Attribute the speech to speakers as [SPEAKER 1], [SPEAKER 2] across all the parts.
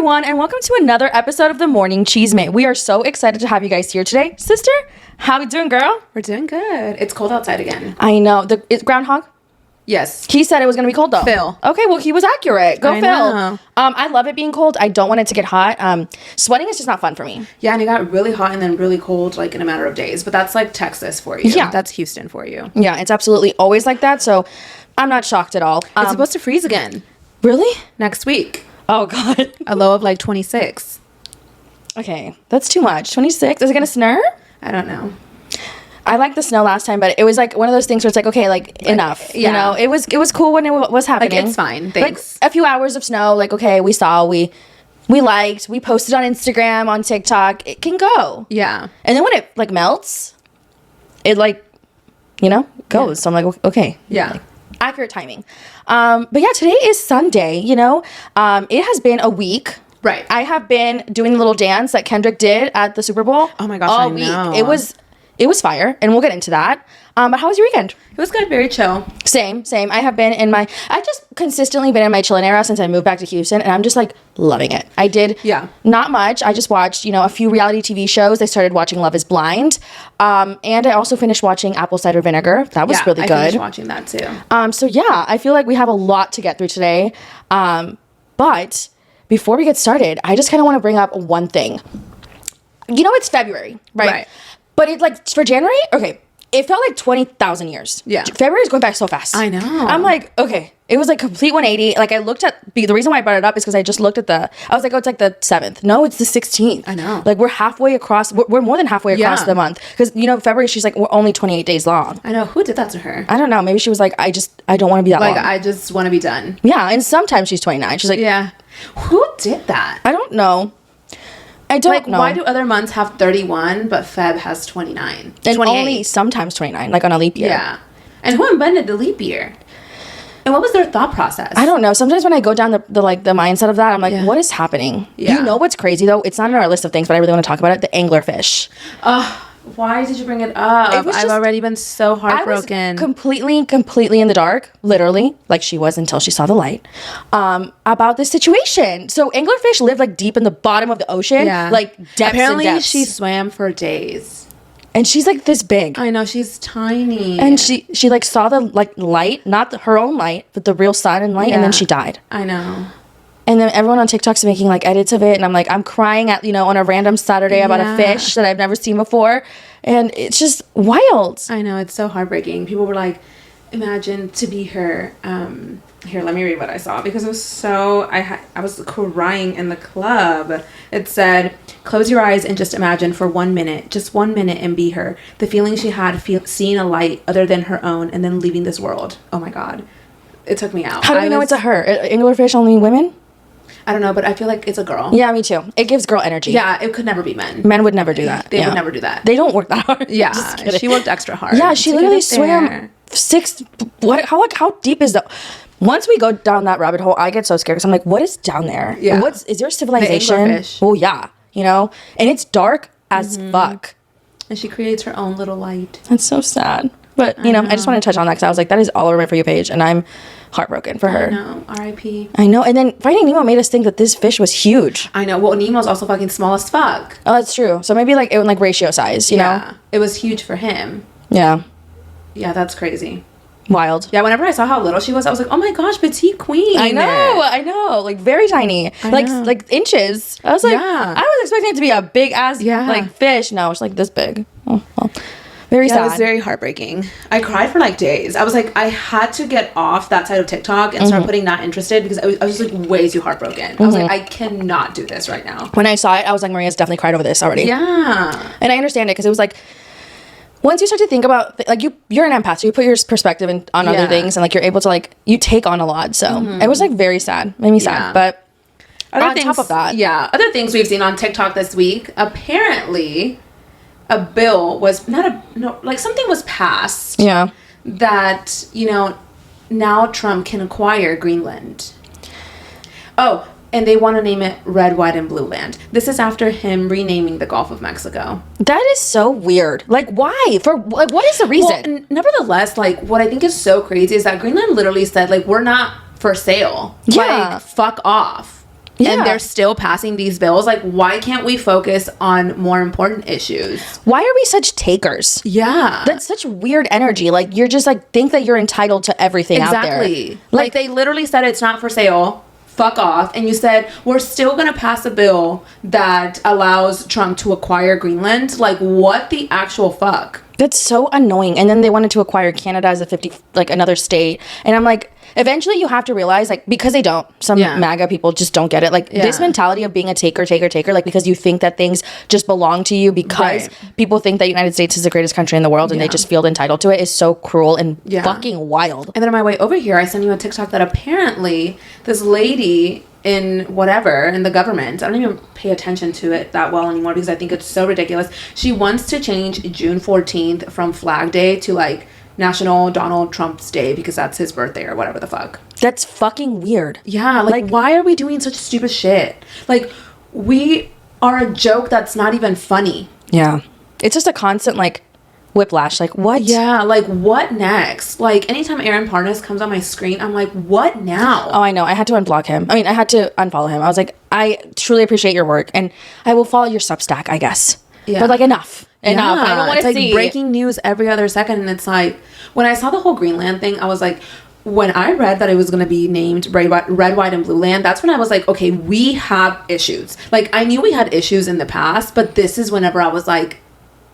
[SPEAKER 1] everyone, and welcome to another episode of the Morning Chisme. We are so excited to have you guys here today. Sister, how you doing, girl?
[SPEAKER 2] We're doing good. It's cold outside again.
[SPEAKER 1] I know. It's Groundhog?
[SPEAKER 2] Yes.
[SPEAKER 1] He said it was going to be cold, though.
[SPEAKER 2] Phil.
[SPEAKER 1] Okay, well, he was accurate. Go,
[SPEAKER 2] I
[SPEAKER 1] Phil.
[SPEAKER 2] know.
[SPEAKER 1] I love it being cold. I don't want it to get hot. Sweating is just not fun for me.
[SPEAKER 2] Yeah, and it got really hot and then really cold, like, in a matter of days. But that's, like, Texas for you.
[SPEAKER 1] Yeah.
[SPEAKER 2] That's Houston for you.
[SPEAKER 1] Yeah, it's absolutely always like that, so I'm not shocked at all.
[SPEAKER 2] It's supposed to freeze again.
[SPEAKER 1] Really?
[SPEAKER 2] Next week.
[SPEAKER 1] Oh, God.
[SPEAKER 2] A low of, like, 26.
[SPEAKER 1] Okay, that's too much. 26? Is it going to snow?
[SPEAKER 2] I don't know.
[SPEAKER 1] I liked the snow last time, but it was like one of those things where it's like, okay, like enough.
[SPEAKER 2] Yeah.
[SPEAKER 1] You know, it was cool when it was happening.
[SPEAKER 2] Like, it's fine. Thanks.
[SPEAKER 1] Like a few hours of snow, like, okay, we saw, we liked, we posted on Instagram, on TikTok. It can go.
[SPEAKER 2] Yeah.
[SPEAKER 1] And then when it like melts, it like, you know, goes.
[SPEAKER 2] Yeah.
[SPEAKER 1] So I'm like, okay.
[SPEAKER 2] Yeah.
[SPEAKER 1] Like, accurate timing. But yeah, today is Sunday, you know. It has been a week.
[SPEAKER 2] Right.
[SPEAKER 1] I have been doing the little dance that Kendrick did at the Super Bowl.
[SPEAKER 2] Oh my gosh,
[SPEAKER 1] all
[SPEAKER 2] I
[SPEAKER 1] week.
[SPEAKER 2] know.
[SPEAKER 1] It was fire, and we'll get into that. But how was your weekend?
[SPEAKER 2] It was good. Very chill.
[SPEAKER 1] Same. I've just consistently been in my chilling era since I moved back to Houston, and I'm just like loving it. I did not much. I just watched, a few reality TV shows. I started watching Love is Blind. And I also finished watching Apple Cider Vinegar. That was really good.
[SPEAKER 2] I finished watching that too.
[SPEAKER 1] So yeah, I feel like we have a lot to get through today. But before we get started, I just kind of want to bring up one thing. It's February, right? But it like for January, okay, it felt like 20,000 years.
[SPEAKER 2] Yeah.
[SPEAKER 1] February is going back so fast.
[SPEAKER 2] I know.
[SPEAKER 1] I'm like, okay, it was like complete 180. Like I looked at, the reason why I brought it up is because I just looked at I was like, oh, it's like the 7th. No, it's the 16th.
[SPEAKER 2] I know.
[SPEAKER 1] Like we're halfway across, we're more than halfway across the month. Because, February, she's like, we're only 28 days long.
[SPEAKER 2] I know. Who did that to her?
[SPEAKER 1] I don't know. Maybe she was like, I don't want to be that long.
[SPEAKER 2] Like, I just want to be done.
[SPEAKER 1] Yeah, and sometimes she's 29. She's like,
[SPEAKER 2] yeah. Who did that?
[SPEAKER 1] I don't know. I don't know.
[SPEAKER 2] Why do other months have 31, but Feb has 29?
[SPEAKER 1] And
[SPEAKER 2] 28.
[SPEAKER 1] only sometimes 29, like on a leap year.
[SPEAKER 2] Yeah. And who invented the leap year? And what was their thought process?
[SPEAKER 1] I don't know. Sometimes when I go down the mindset of that, I'm like, what is happening?
[SPEAKER 2] Yeah.
[SPEAKER 1] You know what's crazy, though? It's not in our list of things, but I really want to talk about it. The anglerfish.
[SPEAKER 2] Why did you bring it up? I've already been so heartbroken.
[SPEAKER 1] I was completely in the dark, literally, like she was until she saw the light, about this situation. So anglerfish live like deep in the bottom of the ocean, like depths
[SPEAKER 2] Apparently,
[SPEAKER 1] and depths.
[SPEAKER 2] she swam for days.
[SPEAKER 1] And she's like this big.
[SPEAKER 2] I know, she's tiny.
[SPEAKER 1] And she like saw the like light, not her own light, but the real sun and light, and then she died.
[SPEAKER 2] I know.
[SPEAKER 1] And then everyone on TikTok's making like edits of it, and I'm crying at on a random Saturday about a fish that I've never seen before, and it's just wild.
[SPEAKER 2] I know, it's so heartbreaking. People were like, imagine to be her. Here, let me read what I saw because it was so I was crying in the club. It said, "Close your eyes and just imagine for 1 minute, just 1 minute, and be her. The feeling she had seeing a light other than her own, and then leaving this world. Oh my God." It took me out.
[SPEAKER 1] How do we know it's a her? Anglerfish only women?
[SPEAKER 2] I don't know, but I feel like it's a girl.
[SPEAKER 1] Yeah, me too. It gives girl energy.
[SPEAKER 2] Yeah, it could never be men.
[SPEAKER 1] Men would never do that.
[SPEAKER 2] They would never do that.
[SPEAKER 1] They don't work that hard.
[SPEAKER 2] Yeah, she worked extra hard.
[SPEAKER 1] Yeah, she literally swam 6. What? How deep is the? Once we go down that rabbit hole, I get so scared because I'm like, what is down there?
[SPEAKER 2] Yeah.
[SPEAKER 1] Is there civilization?
[SPEAKER 2] The anglerfish.
[SPEAKER 1] Oh yeah, and it's dark as fuck.
[SPEAKER 2] And she creates her own little light.
[SPEAKER 1] That's so sad. But I just want to touch on that because I was like, that is all over my For You page, and I'm heartbroken for her.
[SPEAKER 2] I know. R.I.P.
[SPEAKER 1] I know. And then Finding Nemo made us think that this fish was huge.
[SPEAKER 2] I know. Well, Nemo's also fucking small as fuck.
[SPEAKER 1] Oh, that's true. So maybe like it was like ratio size, you know?
[SPEAKER 2] It was huge for him.
[SPEAKER 1] Yeah.
[SPEAKER 2] Yeah, that's crazy.
[SPEAKER 1] Wild.
[SPEAKER 2] Yeah, whenever I saw how little she was, I was like, oh my gosh, petite queen.
[SPEAKER 1] I know. Like very tiny. Like inches. I was like, I was expecting it to be a big ass like fish. No, it's like this big. Oh, well. Very sad.
[SPEAKER 2] It was very heartbreaking. I cried for like days. I was like, I had to get off that side of TikTok and start putting not interested because I was just like way too heartbroken. I was like, I cannot do this right now.
[SPEAKER 1] When I saw it, I was like, Maria's definitely cried over this already.
[SPEAKER 2] Yeah.
[SPEAKER 1] And I understand it because it was like, once you start to think about, like you're an empath, so you put your perspective on other things and like you're able to like, you take on a lot. So it was like very sad. Made me sad. But on top of that.
[SPEAKER 2] Yeah. Other things we've seen on TikTok this week, apparently a bill was something was passed.
[SPEAKER 1] Yeah.
[SPEAKER 2] That, now Trump can acquire Greenland. Oh, and they want to name it Red, White, and Blue Land. This is after him renaming the Gulf of Mexico.
[SPEAKER 1] That is so weird. Like, why? What is the reason?
[SPEAKER 2] Well, nevertheless, like, what I think is so crazy is that Greenland literally said, like, we're not for sale.
[SPEAKER 1] Yeah.
[SPEAKER 2] Like, fuck off. and they're still passing these bills. Like, why can't we focus on more important issues?
[SPEAKER 1] Why are we such takers?
[SPEAKER 2] Yeah.
[SPEAKER 1] That's such weird energy. Like, you're just like, think that you're entitled to everything out there.
[SPEAKER 2] Exactly. Like, they literally said it's not for sale. Fuck off. And you said, we're still going to pass a bill that allows Trump to acquire Greenland. Like, what the actual fuck?
[SPEAKER 1] That's so annoying. And then they wanted to acquire Canada as another state. And I'm like, eventually you have to realize, like, because they don't, some MAGA people just don't get it. Like, this mentality of being a taker, like, because you think that things just belong to you because people think that United States is the greatest country in the world and they just feel entitled to it is so cruel and fucking wild.
[SPEAKER 2] And then on my way over here, I sent you a TikTok that apparently this lady in the government, I don't even pay attention to it that well anymore because I think it's so ridiculous. She wants to change June 14th from Flag Day to, like, National Donald Trump's Day because that's his birthday or whatever the fuck.
[SPEAKER 1] That's fucking weird.
[SPEAKER 2] Yeah, like why are we doing such stupid shit? Like, we are a joke that's not even funny.
[SPEAKER 1] Yeah. It's just a constant, like, whiplash. Like, what?
[SPEAKER 2] Yeah, like, what next? Like, anytime Aaron Parnas comes on my screen, I'm like, what now?
[SPEAKER 1] Oh, I know. I had to unblock him. I mean, I had to unfollow him. I was like, I truly appreciate your work and I will follow your Substack, I guess. Yeah. But, like, enough. I don't want to see.
[SPEAKER 2] Like, breaking news every other second. And it's like, when I saw the whole Greenland thing, I was like, when I read that it was going to be named Red, White, and Blue Land, that's when I was like, okay, we have issues. Like, I knew we had issues in the past, but this is whenever I was like,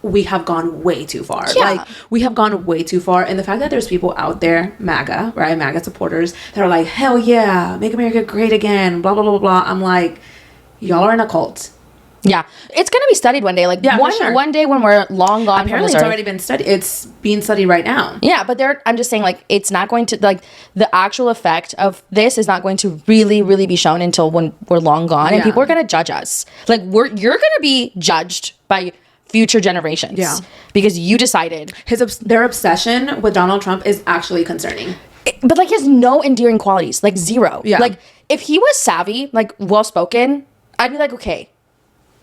[SPEAKER 2] we have gone way too far. Yeah. Like, we have gone way too far. And the fact that there's people out there, MAGA, right? MAGA supporters, that are like, hell yeah, make America great again, blah, blah, blah, blah. I'm like, y'all are in a cult.
[SPEAKER 1] Yeah. It's going to be studied one day. Like, one day when we're long gone.
[SPEAKER 2] Apparently it's already been studied. It's being studied right now.
[SPEAKER 1] Yeah, but I'm just saying, like, it's not going to, like, the actual effect of this is not going to really, really be shown until when we're long gone. And people are going to judge us. Like, you're going to be judged by future generations. Yeah. Because you decided.
[SPEAKER 2] Their obsession with Donald Trump is actually concerning.
[SPEAKER 1] But, like, he has no endearing qualities. Like, zero. Yeah. Like, if he was savvy, like, well-spoken, I'd be like, okay,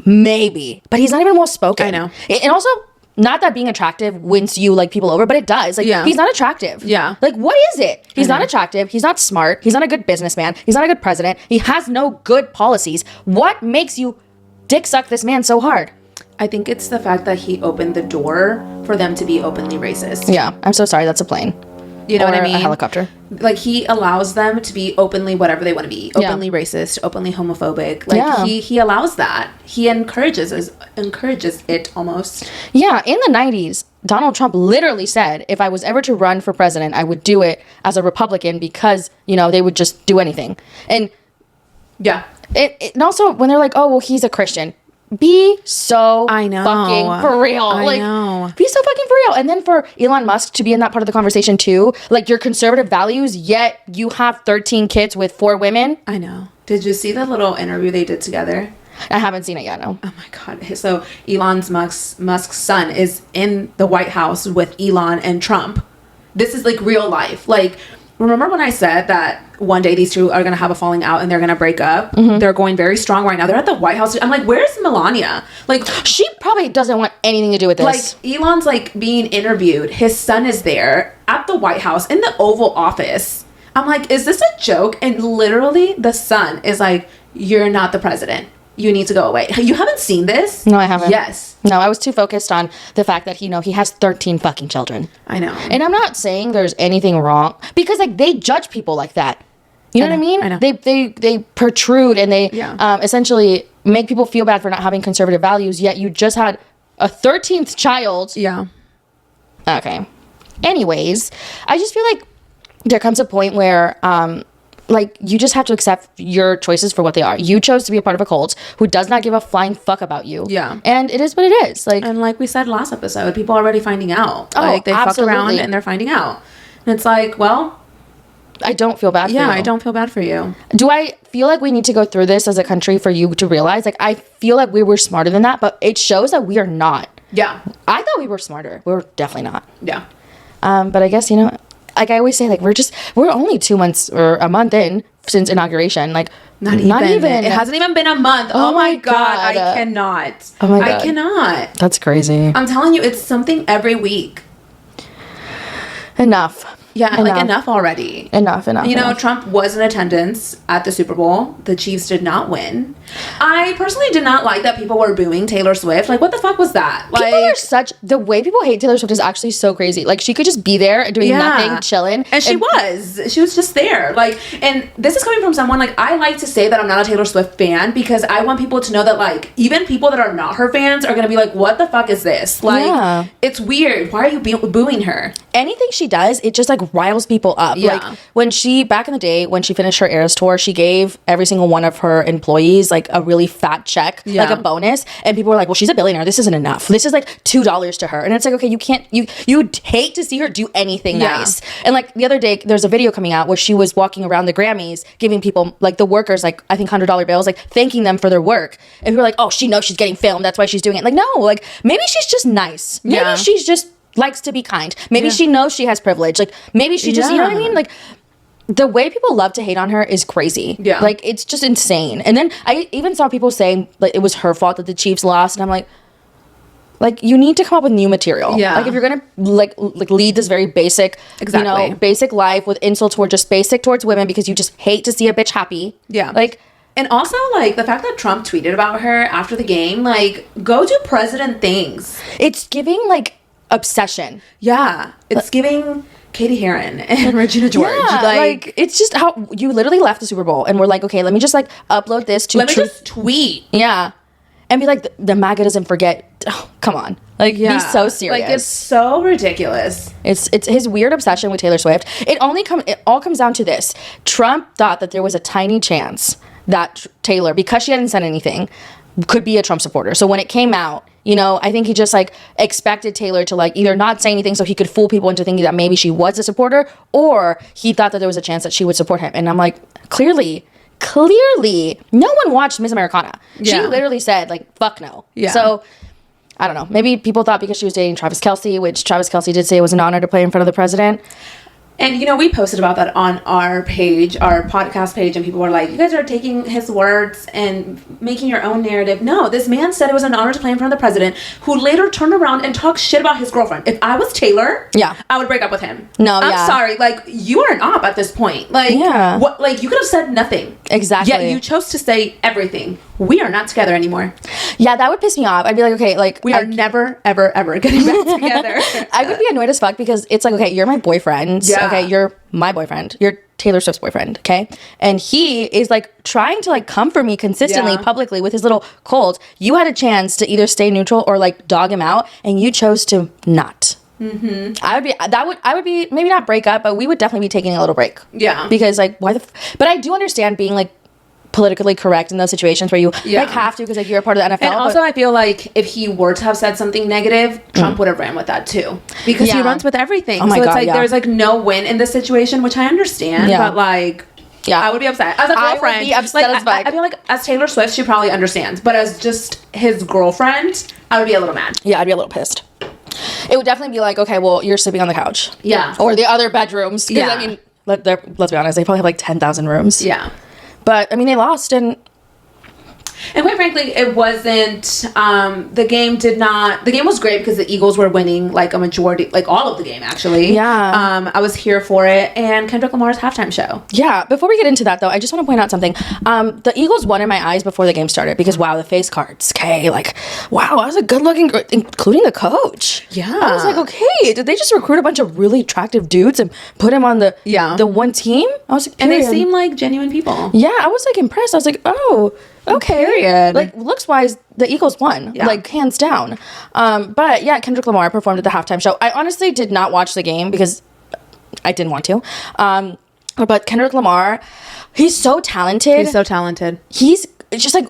[SPEAKER 1] maybe. But he's not even well-spoken.
[SPEAKER 2] I know.
[SPEAKER 1] And also, not that being attractive wins you, like, people over, but it does. Like, he's not attractive.
[SPEAKER 2] Yeah.
[SPEAKER 1] Like, what is it? He's not attractive. He's not smart. He's not a good businessman. He's not a good president. He has no good policies. What makes you dick suck this man so hard?
[SPEAKER 2] I think it's the fact that he opened the door for them to be openly racist.
[SPEAKER 1] Yeah. I'm so sorry. That's a plane.
[SPEAKER 2] You know what I mean?
[SPEAKER 1] A helicopter.
[SPEAKER 2] Like, he allows them to be openly whatever they want to be. Openly racist, openly homophobic. Like, he allows that. He encourages it almost.
[SPEAKER 1] Yeah. In the 90s, Donald Trump literally said, if I was ever to run for president, I would do it as a Republican because, you know, they would just do anything. And
[SPEAKER 2] yeah.
[SPEAKER 1] And also, when they're like, oh, well, he's a Christian. Be so fucking for real.
[SPEAKER 2] I know.
[SPEAKER 1] Be so fucking for real. And then for Elon Musk to be in that part of the conversation too, like, your conservative values, yet you have 13 kids with 4 women.
[SPEAKER 2] I know. Did you see the little interview they did together?
[SPEAKER 1] I haven't seen it yet, no.
[SPEAKER 2] Oh my God. So Elon Musk's son is in the White House with Elon and Trump. This is, like, real life. Like, remember when I said that one day these two are going to have a falling out and they're going to break up? Mm-hmm. They're going very strong right now. They're at the White House. I'm like, where's Melania? Like,
[SPEAKER 1] she probably doesn't want anything to do with this.
[SPEAKER 2] Like, Elon's, like, being interviewed. His son is there at the White House in the Oval Office. I'm like, is this a joke? And literally the son is like, you're not the president. You need to go away. You haven't seen this?
[SPEAKER 1] No, I haven't.
[SPEAKER 2] Yes.
[SPEAKER 1] No, I was too focused on the fact that, you know, he has 13 fucking children.
[SPEAKER 2] I know.
[SPEAKER 1] And I'm not saying there's anything wrong, because, like, they judge people like that. You know what I mean?
[SPEAKER 2] I know.
[SPEAKER 1] They protrude and they essentially make people feel bad for not having conservative values, yet you just had a 13th child.
[SPEAKER 2] Yeah.
[SPEAKER 1] Okay. Anyways, I just feel like there comes a point where like, you just have to accept your choices for what they are. You chose to be a part of a cult who does not give a flying fuck about you.
[SPEAKER 2] Yeah.
[SPEAKER 1] And it is what it is. Like,
[SPEAKER 2] and like we said last episode, people are already finding out.
[SPEAKER 1] Oh,
[SPEAKER 2] like, they
[SPEAKER 1] absolutely.
[SPEAKER 2] fucked around and they're finding out. And it's like, well,
[SPEAKER 1] I don't feel bad for you.
[SPEAKER 2] Yeah, I don't feel bad for you.
[SPEAKER 1] Do I feel like we need to go through this as a country for you to realize? Like, I feel like we were smarter than that, but it shows that we are not.
[SPEAKER 2] Yeah.
[SPEAKER 1] I thought we were smarter. We were definitely not.
[SPEAKER 2] Yeah.
[SPEAKER 1] But I guess, you know, like I always say, like, we're only 2 months or a month in since inauguration. Like,
[SPEAKER 2] not even. It hasn't even been a month. Oh my God. I cannot.
[SPEAKER 1] Oh my God.
[SPEAKER 2] I cannot.
[SPEAKER 1] That's crazy.
[SPEAKER 2] I'm telling you, it's something every week.
[SPEAKER 1] Enough.
[SPEAKER 2] Yeah, like enough already.
[SPEAKER 1] Enough.
[SPEAKER 2] You know, Trump was in attendance at the Super Bowl. The Chiefs did not win. I personally did not like that people were booing Taylor Swift. Like, what the fuck was that? Like,
[SPEAKER 1] people are the way people hate Taylor Swift is actually so crazy. Like, she could just be there doing nothing, chilling.
[SPEAKER 2] And she was just there. Like, and this is coming from someone, like, I like to say that I'm not a Taylor Swift fan because I want people to know that, like, even people that are not her fans are gonna be like, what the fuck is this? Like, it's weird. Why are you booing her?
[SPEAKER 1] Anything she does, it just, like, riles people up. Like, when back in the day, when she finished her Eras tour, she gave every single one of her employees, like, a really fat check, like a bonus. And people were like, well, she's a billionaire. This isn't enough. This is, like, $2 to her. And it's like, okay, you'd hate to see her do anything nice. And, like, the other day, there's a video coming out where she was walking around the Grammys, giving people, like, the workers, like, I think $100 bills, like, thanking them for their work. And people were like, oh, she knows she's getting filmed. That's why she's doing it. Like, no, like, maybe she's just nice. Maybe she's just likes to be kind. Maybe she knows she has privilege. Like, maybe she just, you know what I mean? Like, the way people love to hate on her is crazy. Yeah. Like, it's just insane. And then I even saw people saying, like, it was her fault that the Chiefs lost. And I'm like, you need to come up with new material. Yeah. Like, if you're going to, like lead this very basic, you know, basic life with insults or just basic towards women because you just hate to see a bitch happy. Yeah. Like,
[SPEAKER 2] and also, like, the fact that Trump tweeted about her after the game, like, go do president things.
[SPEAKER 1] It's giving, like, obsession.
[SPEAKER 2] Yeah. It's giving Katie Heron and Regina George.
[SPEAKER 1] Yeah, like, it's just how you literally left the Super Bowl and we're like, okay, let me just, like, upload this to...
[SPEAKER 2] Let me just tweet.
[SPEAKER 1] Yeah. And be like, the MAGA doesn't forget... Oh, come on. Like, be so serious.
[SPEAKER 2] Like, it's so ridiculous.
[SPEAKER 1] It's his weird obsession with Taylor Swift. It all comes down to this. Trump thought that there was a tiny chance that Taylor, because she hadn't said anything, could be a Trump supporter. So when it came out, you know, I think he just, like, expected Taylor to, like, either not say anything so he could fool people into thinking that maybe she was a supporter, or he thought that there was a chance that she would support him. And I'm like, clearly, no one watched Miss Americana. She literally said, like, fuck no. Yeah. So, I don't know. Maybe people thought because she was dating Travis Kelce, which Travis Kelce did say it was an honor to play in front of the president.
[SPEAKER 2] And, you know, we posted about that on our page, our podcast page, and people were like, you guys are taking his words and making your own narrative. No, this man said it was an honor to play in front of the president, who later turned around and talked shit about his girlfriend. If I was Taylor, I would break up with him. No, I'm sorry. Like, you are an op at this point. Like, what? Like, you could have said nothing.
[SPEAKER 1] Exactly.
[SPEAKER 2] Yet you chose to say everything. We are not together anymore.
[SPEAKER 1] Yeah, that would piss me off. I'd be like, okay, like...
[SPEAKER 2] We are never, ever, ever getting back together.
[SPEAKER 1] I would be annoyed as fuck because it's like, okay, you're my boyfriend. Yeah. Okay, you're my boyfriend. You're Taylor Swift's boyfriend, okay? And he is, like, trying to, like, comfort me consistently, publicly, with his little cold. You had a chance to either stay neutral or, like, dog him out, and you chose to not. Mm-hmm. I would be, maybe not break up, but we would definitely be taking a little break. Yeah. Because, like, why but I do understand being, like, politically correct in those situations where you like have to because like you're a part of the NFL.
[SPEAKER 2] And also I feel like if he were to have said something negative, Trump would have ran with that too, because he runs with everything. Oh my God, it's like there's like no win in this situation, which I understand, but like I would be upset as a girlfriend. I would be upset as fuck. I feel like as Taylor Swift, she probably understands, but as just his girlfriend, I would be a little mad.
[SPEAKER 1] Yeah, I'd be a little pissed. It would definitely be like, okay, well, you're sleeping on the couch. Yeah. Or the other bedrooms. Yeah. I mean, let's be honest, they probably have like 10,000 rooms. Yeah. But, I mean, they lost, and
[SPEAKER 2] quite frankly, it wasn't, the game was great because the Eagles were winning, like, a majority, like, all of the game, actually. Yeah. I was here for it, and Kendrick Lamar's halftime show.
[SPEAKER 1] Yeah, before we get into that, though, I just want to point out something. The Eagles won in my eyes before the game started, because, wow, the face cards, okay, like, wow, I was a good-looking girl, including the coach. Yeah. I was like, okay, did they just recruit a bunch of really attractive dudes and put them on the one team? I was like,
[SPEAKER 2] and they seem like genuine people.
[SPEAKER 1] Yeah, I was, like, impressed. I was like, oh, okay. Period. Like, looks wise, the Eagles won, like, hands down. But yeah, Kendrick Lamar performed at the halftime show. I honestly did not watch the game because I didn't want to. But Kendrick Lamar, he's so talented.
[SPEAKER 2] He's so talented.
[SPEAKER 1] He's just like,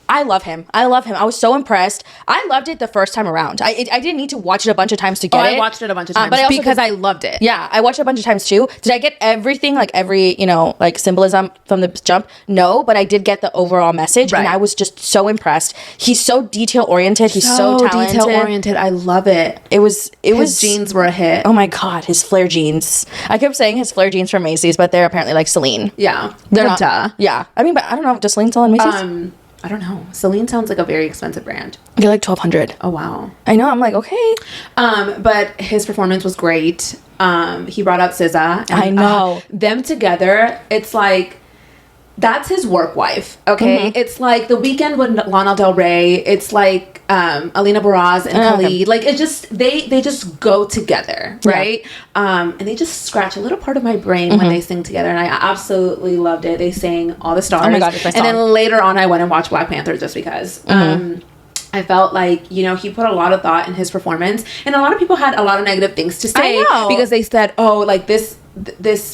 [SPEAKER 1] I love him. I was so impressed. I loved it the first time around. I didn't need to watch it a bunch of times to get it.
[SPEAKER 2] I watched it a bunch of times because I loved it.
[SPEAKER 1] Yeah, I watched it a bunch of times too. Did I get everything, like every, like symbolism from the jump? No, but I did get the overall message, and I was just so impressed. He's so detail-oriented. He's so talented.
[SPEAKER 2] Detail-oriented. I love it.
[SPEAKER 1] His
[SPEAKER 2] jeans were a hit.
[SPEAKER 1] Oh my God, his flare jeans. I kept saying his flare jeans from Macy's, but they're apparently like Celine.
[SPEAKER 2] Yeah.
[SPEAKER 1] They're not. Yeah. I mean, but I don't know. Does Celine sell in Macy's?
[SPEAKER 2] I don't know. Celine sounds like a very expensive brand.
[SPEAKER 1] You're like $1,200.
[SPEAKER 2] Oh, wow.
[SPEAKER 1] I know. I'm like, okay.
[SPEAKER 2] But his performance was great. He brought out SZA. And,
[SPEAKER 1] I know.
[SPEAKER 2] Them together, it's like, that's his work wife, okay? It's like The Weeknd with Lana Del Rey. It's like Alina Baraz and Khalid. Like, it just, they just go together, right? And they just scratch a little part of my brain when they sing together. And I absolutely loved it. They sang All the Stars.
[SPEAKER 1] Oh my God, it's my song.
[SPEAKER 2] And then later on, I went and watched Black Panther just because. I felt like, you know, he put a lot of thought in his performance. And a lot of people had a lot of negative things to say. Because they said, oh, like, this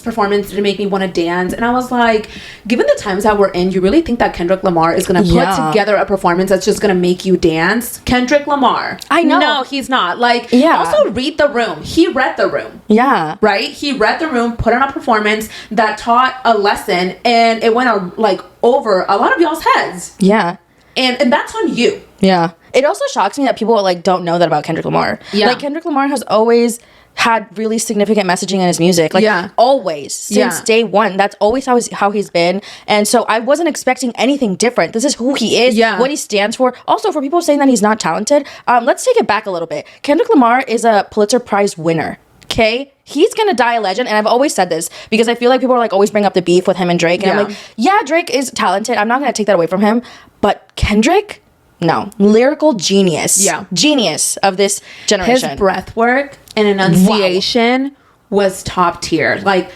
[SPEAKER 2] performance didn't make me want to dance. And I was like, given the times that we're in, you really think that Kendrick Lamar is going to put together a performance that's just going to make you dance? Kendrick Lamar. I know. No, he's not. Like, also read the room. He read the room. Yeah. Right? He read the room, put on a performance that taught a lesson, and it went, like, over a lot of y'all's heads. Yeah. And that's on you. Yeah. It also shocks me that people, like, don't know that about Kendrick Lamar. Yeah. Like, Kendrick Lamar has always had really significant messaging in his music. Like, always. Since day one. That's always how he's been. And so I wasn't expecting anything different. This is who he is, what he stands for. Also, for people saying that he's not talented, let's take it back a little bit. Kendrick Lamar is a Pulitzer Prize winner. Okay? He's gonna die a legend, and I've always said this because I feel like people are like always bring up the beef with him and Drake, and I'm like, yeah, Drake is talented. I'm not gonna take that away from him, but Kendrick, no, lyrical genius, genius of this generation. His breath work and enunciation was top tier. Like,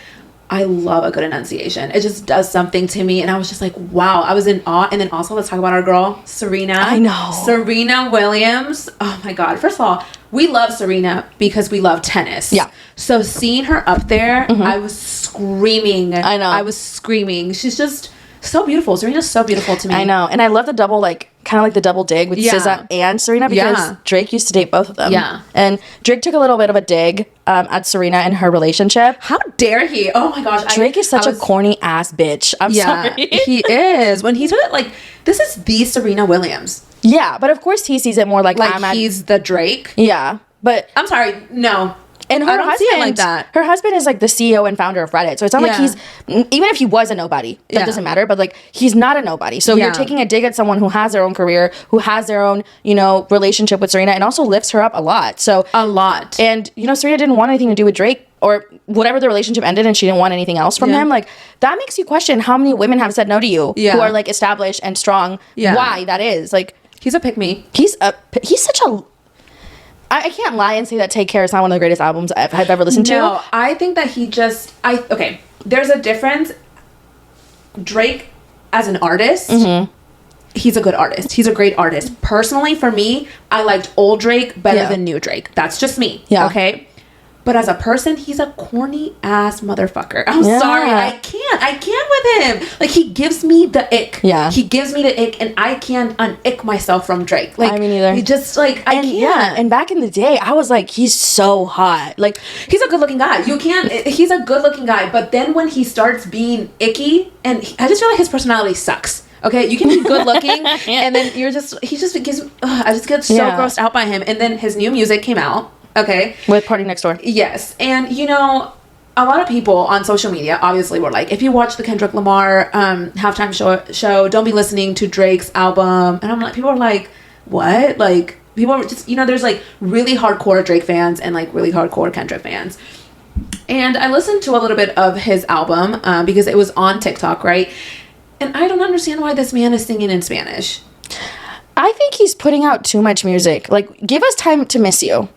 [SPEAKER 2] I love a good enunciation. It just does something to me, and I was just like, wow, I was in awe. And then also, let's talk about our girl, Serena. I know. Serena Williams. Oh my God. First of all, we love Serena because we love tennis. Yeah. So seeing her up there, I was screaming. I know. I was screaming. She's just so beautiful. Serena's so beautiful to me. I know. And I love the double, like, kind of like the double dig with SZA and Serena because Drake used to date both of them. Yeah. And Drake took a little bit of a dig at Serena and her relationship. How dare he? Oh my gosh. Drake is such a corny ass bitch. I'm sorry. He is. When he said it, like, this is the Serena Williams. Yeah. But of course he sees it more like he's the Drake. Yeah. But I'm sorry. No. And her husband, like that. Her husband is like the CEO and founder of Reddit. So it's not like he's, even if he was a nobody, that doesn't matter, but like he's not a nobody. So you're taking a dig at someone who has their own career, who has their own, you know, relationship with Serena and also lifts her up a lot. So a lot. And, you know, Serena didn't want anything to do with Drake or whatever the relationship ended and she didn't want anything else from him. Like, that makes you question how many women have said no to you who are like established and strong. Why that is. Like, he's a pick me. He's such a... I can't lie and say that Take Care is not one of the greatest albums I've ever listened to. No, I think that he just... Okay, there's a difference. Drake, as an artist, he's a good artist. He's a great artist. Personally, for me, I liked old Drake better than new Drake. That's just me. Yeah. Okay? But as a person, he's a corny ass motherfucker. I'm sorry. I can't with him. Like, he gives me the ick. Yeah. He gives me the ick, and I can't un-ick myself from Drake. Like, I mean, either. He just, like, I can't. Yeah. And back in the day, I was like, he's so hot. Like, he's a good looking guy. He's a good looking guy. But then when he starts being icky, and I just feel like his personality sucks. Okay, you can be good looking, and then he just gives, I just get so grossed out by him. And then his new music came out. Okay. With Party Next Door. Yes. And, you know, a lot of people on social media obviously were like, if you watch the Kendrick Lamar halftime show, don't be listening to Drake's album. And I'm like, people are like, what? Like, people are just, you know, there's like really hardcore Drake fans and like really hardcore Kendrick fans. And I listened to a little bit of his album because it was on TikTok, right? And I don't understand why this man is singing in Spanish. I think he's putting out too much music. Like, give us time to miss you.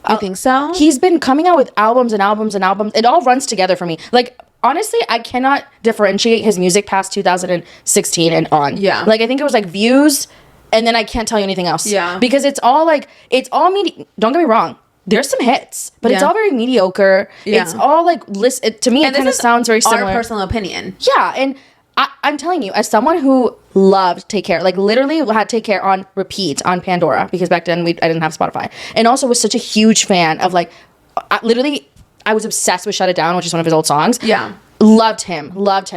[SPEAKER 2] I think so. He's been coming out with albums and albums and albums. It all runs together for me. Like, honestly, I cannot differentiate his music past 2016 and on. Yeah. Like, I think it was like Views, and then I can't tell you anything else. Yeah. Because it's all don't get me wrong. There's some hits, but it's all very mediocre. Yeah. It's all like, to me, it kind of sounds very similar. Our personal opinion. Yeah. And I'm telling you, as someone who loved Take Care, like literally had Take Care on repeat on Pandora, because back then I didn't have Spotify, and also was such a huge fan of like, I was obsessed with Shut It Down, which is one of his old songs. Yeah. Loved him. It's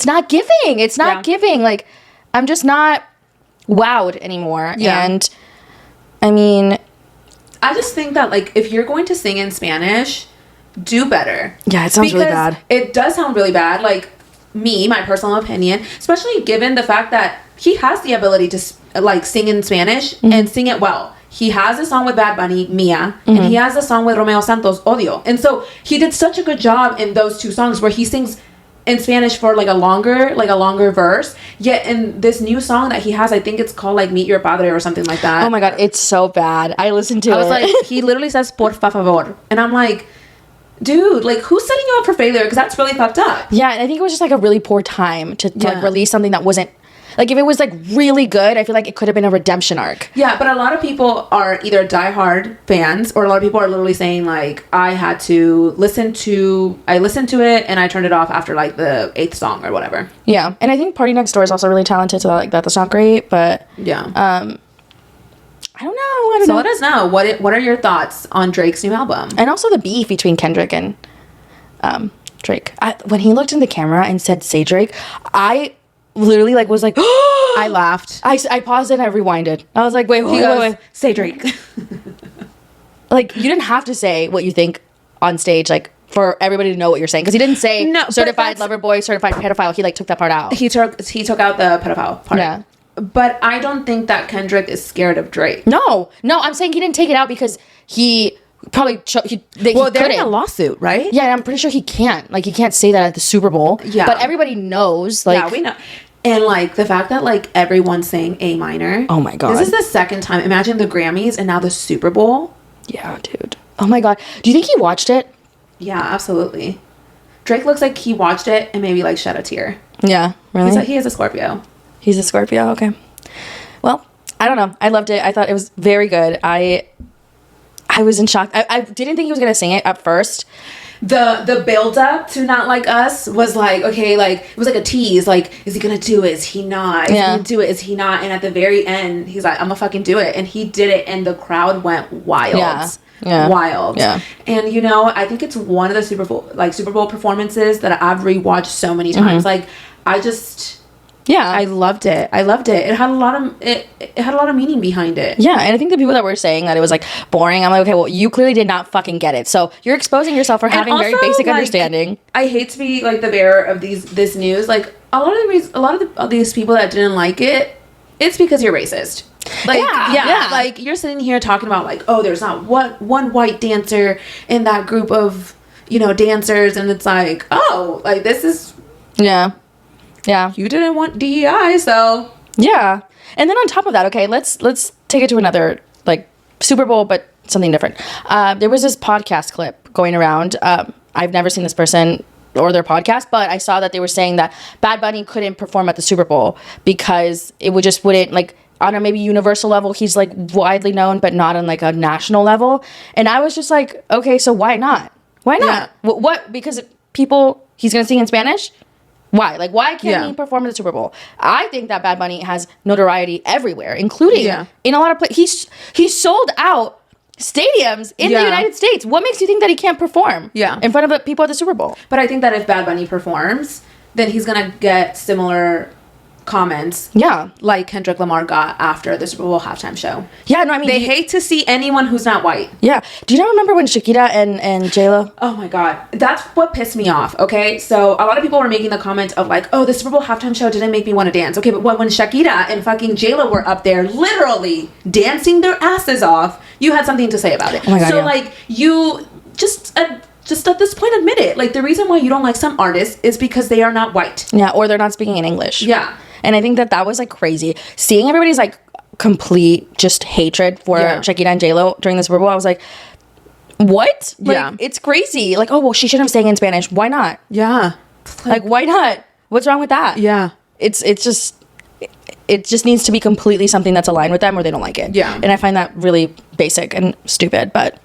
[SPEAKER 2] not giving. It's not giving. Like, I'm just not wowed anymore. Yeah. And I mean, I just think that like, if you're going to sing in Spanish, do better. Yeah, it sounds really bad. It does sound really bad. Like, my personal opinion, especially given the fact that he has the ability to like sing in Spanish and sing it well. He has a song with Bad Bunny, Mia, and he has a song with Romeo Santos, Odio. And so he did such a good job in those two songs where he sings in Spanish for like a longer verse. Yet in this new song that he has, I think it's called like Meet Your Padre or something like that.
[SPEAKER 1] Oh my God, it's so bad. I listened to it.
[SPEAKER 2] I was like, he literally says por favor. And I'm like, dude, like, who's setting you up for failure? Because that's really fucked up.
[SPEAKER 1] Yeah, and I think it was just like a really poor time to like release something that wasn't, like, if it was like really good, I feel like it could have been a redemption arc.
[SPEAKER 2] Yeah, but a lot of people are either diehard fans, or a lot of people are literally saying like, I listened to it and I turned it off after like the 8th song or whatever.
[SPEAKER 1] Yeah, and I think Party Next Door is also really talented, so like that's not great, but
[SPEAKER 2] yeah.
[SPEAKER 1] I don't know.
[SPEAKER 2] So let us know what are your thoughts on Drake's new album,
[SPEAKER 1] and also the beef between Kendrick and Drake. When he looked in the camera and said "Say Drake," I literally like was like,
[SPEAKER 2] I laughed.
[SPEAKER 1] I paused it and I rewinded. I was like, wait,
[SPEAKER 2] say Drake.
[SPEAKER 1] Like, you didn't have to say what you think on stage, like, for everybody to know what you're saying, because he didn't say certified lover boy, certified pedophile. He like took that part out.
[SPEAKER 2] He took out the pedophile part.
[SPEAKER 1] Yeah.
[SPEAKER 2] But I don't think that Kendrick is scared of Drake.
[SPEAKER 1] No, I'm saying he didn't take it out because he probably
[SPEAKER 2] they're in a lawsuit, right?
[SPEAKER 1] Yeah, I'm pretty sure he can't. Like, he can't say that at the Super Bowl.
[SPEAKER 2] Yeah,
[SPEAKER 1] but everybody knows. Like,
[SPEAKER 2] yeah, we know. And like the fact that like everyone's saying A minor.
[SPEAKER 1] Oh my God,
[SPEAKER 2] this is the second time. Imagine the Grammys and now the Super Bowl.
[SPEAKER 1] Yeah, dude. Oh my God, do you think he watched it?
[SPEAKER 2] Yeah, absolutely. Drake looks like he watched it and maybe like shed a tear.
[SPEAKER 1] Yeah, really.
[SPEAKER 2] He is a Scorpio.
[SPEAKER 1] He's a Scorpio. Okay. Well, I don't know. I loved it. I thought it was very good. I was in shock. I didn't think he was gonna sing it at first.
[SPEAKER 2] The build up to Not Like Us was like, okay, like it was like a tease. Like, is he gonna do it? Is he not? Is he gonna do it? Is he not? And at the very end, he's like, I'm gonna fucking do it. And he did it, and the crowd went wild. Yeah. Wild. Yeah. And you know, I think it's one of the Super Bowl performances that I've rewatched so many times. Like, I loved it. It had a lot of meaning behind it.
[SPEAKER 1] Yeah, and I think the people that were saying that it was like boring, I'm like, okay, well, you clearly did not fucking get it. So you're exposing yourself for having also, very basic understanding.
[SPEAKER 2] I hate to be like the bearer of this news. Like, a lot of these people that didn't like it, it's because you're racist. Like, yeah. Like, you're sitting here talking about like, oh, there's not one white dancer in that group of, you know, dancers, and it's like, oh, like, this is yeah. You didn't want DEI, so. Yeah.
[SPEAKER 1] And then on top of that, okay, let's take it to another, like, Super Bowl, but something different. There was this podcast clip going around. I've never seen this person or their podcast, but I saw that they were saying that Bad Bunny couldn't perform at the Super Bowl because it wouldn't, like, on a maybe universal level, he's, like, widely known, but not on, like, a national level. And I was just like, okay, so why not? Why not? Yeah. What? Because he's going to sing in Spanish? Why? Like, why can't he perform at the Super Bowl? I think that Bad Bunny has notoriety everywhere, including in a lot of places. He's sold out stadiums in the United States. What makes you think that he can't perform in front of the people at the Super Bowl?
[SPEAKER 2] But I think that if Bad Bunny performs, then he's going to get similar comments like Kendrick Lamar got after the Super Bowl halftime show.
[SPEAKER 1] Yeah, no, I mean,
[SPEAKER 2] they hate to see anyone who's not white.
[SPEAKER 1] Yeah. Do you not remember when Shakira and J-Lo?
[SPEAKER 2] Oh my God. That's what pissed me off, okay? So a lot of people were making the comment of like, oh, the Super Bowl halftime show didn't make me want to dance. Okay, but when Shakira and fucking J-Lo were up there literally dancing their asses off, you had something to say about it.
[SPEAKER 1] Oh my God,
[SPEAKER 2] so like, you just at this point admit it. Like, the reason why you don't like some artists is because they are not white.
[SPEAKER 1] Yeah, or they're not speaking in English.
[SPEAKER 2] Yeah.
[SPEAKER 1] And I think that was like crazy. Seeing everybody's like complete just hatred for Shakira and J-Lo during the Super Bowl, I was like, what? Like, it's crazy. Like, oh, well, she shouldn't have sang in Spanish. Why not?
[SPEAKER 2] Yeah.
[SPEAKER 1] Like, why not? What's wrong with that?
[SPEAKER 2] Yeah.
[SPEAKER 1] It just needs to be completely something that's aligned with them or they don't like it.
[SPEAKER 2] Yeah.
[SPEAKER 1] And I find that really basic and stupid, but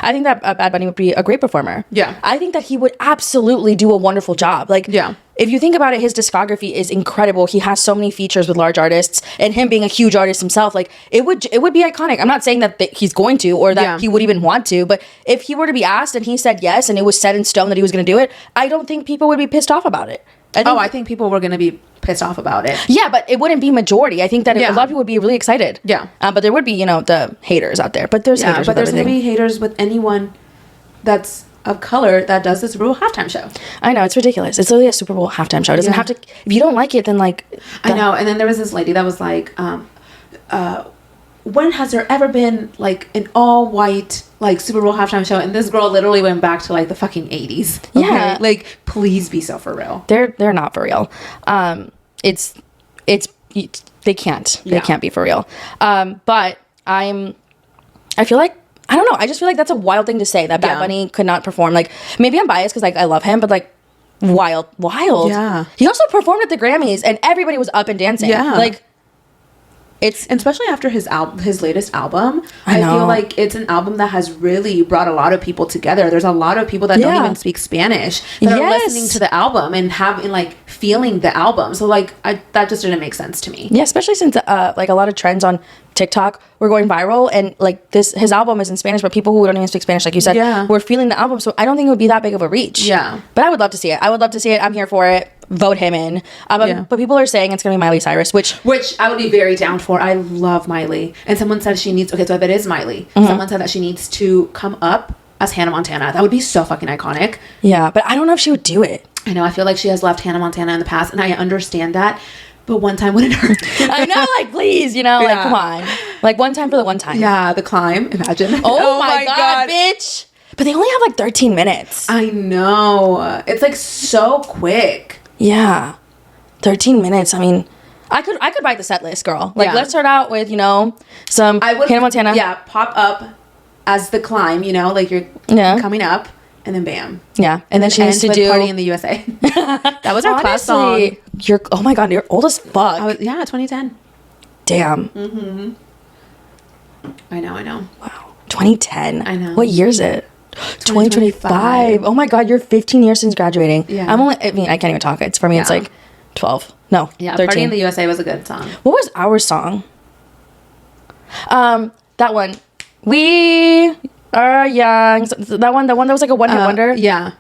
[SPEAKER 1] I think that Bad Bunny would be a great performer.
[SPEAKER 2] Yeah.
[SPEAKER 1] I think that he would absolutely do a wonderful job. Like, if you think about it, his discography is incredible. He has so many features with large artists, and him being a huge artist himself, like, it would be iconic. I'm not saying that he's going to or that he would even want to, but if he were to be asked and he said yes and it was set in stone that he was going to do it, I don't think people would be pissed off about it.
[SPEAKER 2] I think people were going to be pissed off about it.
[SPEAKER 1] Yeah, but it wouldn't be majority. I think that a lot of people would be really excited.
[SPEAKER 2] Yeah.
[SPEAKER 1] But there would be, the haters out there. But there's haters.
[SPEAKER 2] But there's going to be haters with anyone that's of color that does the Super Bowl halftime show.
[SPEAKER 1] I know, it's ridiculous. It's literally a Super Bowl halftime show. It doesn't have to, if you don't like it, then like...
[SPEAKER 2] I know, and then there was this lady that was like, when has there ever been like an all-white like Super Bowl halftime show? And this girl literally went back to like the fucking 80s. Okay?
[SPEAKER 1] Yeah.
[SPEAKER 2] Like, please be so for real.
[SPEAKER 1] They're not for real. It's they can't. They can't be for real. But I feel like, I don't know. I just feel like that's a wild thing to say, that Bad Bunny could not perform. Like, maybe I'm biased because like I love him, but like wild.
[SPEAKER 2] Yeah.
[SPEAKER 1] He also performed at the Grammys and everybody was up and dancing.
[SPEAKER 2] Yeah.
[SPEAKER 1] Like,
[SPEAKER 2] and especially after his latest album, I feel like it's an album that has really brought a lot of people together. There's a lot of people that don't even speak Spanish that are listening to the album and feeling the album. So like that just didn't make sense to me.
[SPEAKER 1] Yeah, especially since like a lot of trends on TikTok were going viral, and like his album is in Spanish, but people who don't even speak Spanish, like you said, were feeling the album. So I don't think it would be that big of a reach. Yeah, but I would love to see it. I'm here for it. Vote him in. But people are saying it's gonna be Miley Cyrus, which
[SPEAKER 2] I would be very down for. I love Miley, and someone said she needs. Okay, so if it is Miley, someone said that she needs to come up as Hannah Montana. That would be so fucking iconic.
[SPEAKER 1] Yeah, but I don't know if she would do it.
[SPEAKER 2] I know. I feel like she has left Hannah Montana in the past, and I understand that. But one time wouldn't hurt.
[SPEAKER 1] I know, like, please, like, come on. Like, one time for the one time.
[SPEAKER 2] Yeah, The Climb, imagine.
[SPEAKER 1] Oh my God, bitch. But they only have, like, 13 minutes.
[SPEAKER 2] I know. It's, like, so quick.
[SPEAKER 1] Yeah. 13 minutes. I mean, I could write the set list, girl. Like, let's start out with, some Hannah Montana.
[SPEAKER 2] Yeah, pop up as The Climb, like, you're coming up. And then bam.
[SPEAKER 1] Yeah. And then she needs to do
[SPEAKER 2] Party in the USA. That was our class song.
[SPEAKER 1] Oh my God, you're old as fuck.
[SPEAKER 2] 2010.
[SPEAKER 1] Damn.
[SPEAKER 2] Mm-hmm. I know.
[SPEAKER 1] Wow. 2010.
[SPEAKER 2] I know.
[SPEAKER 1] What year is it? 2025. Oh my God, you're 15 years since graduating. Yeah. I can't even talk. For me, it's like 12. No,
[SPEAKER 2] yeah,
[SPEAKER 1] 13.
[SPEAKER 2] Party in the USA was a good song.
[SPEAKER 1] What was our song? That one. We are young. That one that was like a one-hit wonder.
[SPEAKER 2] Yeah.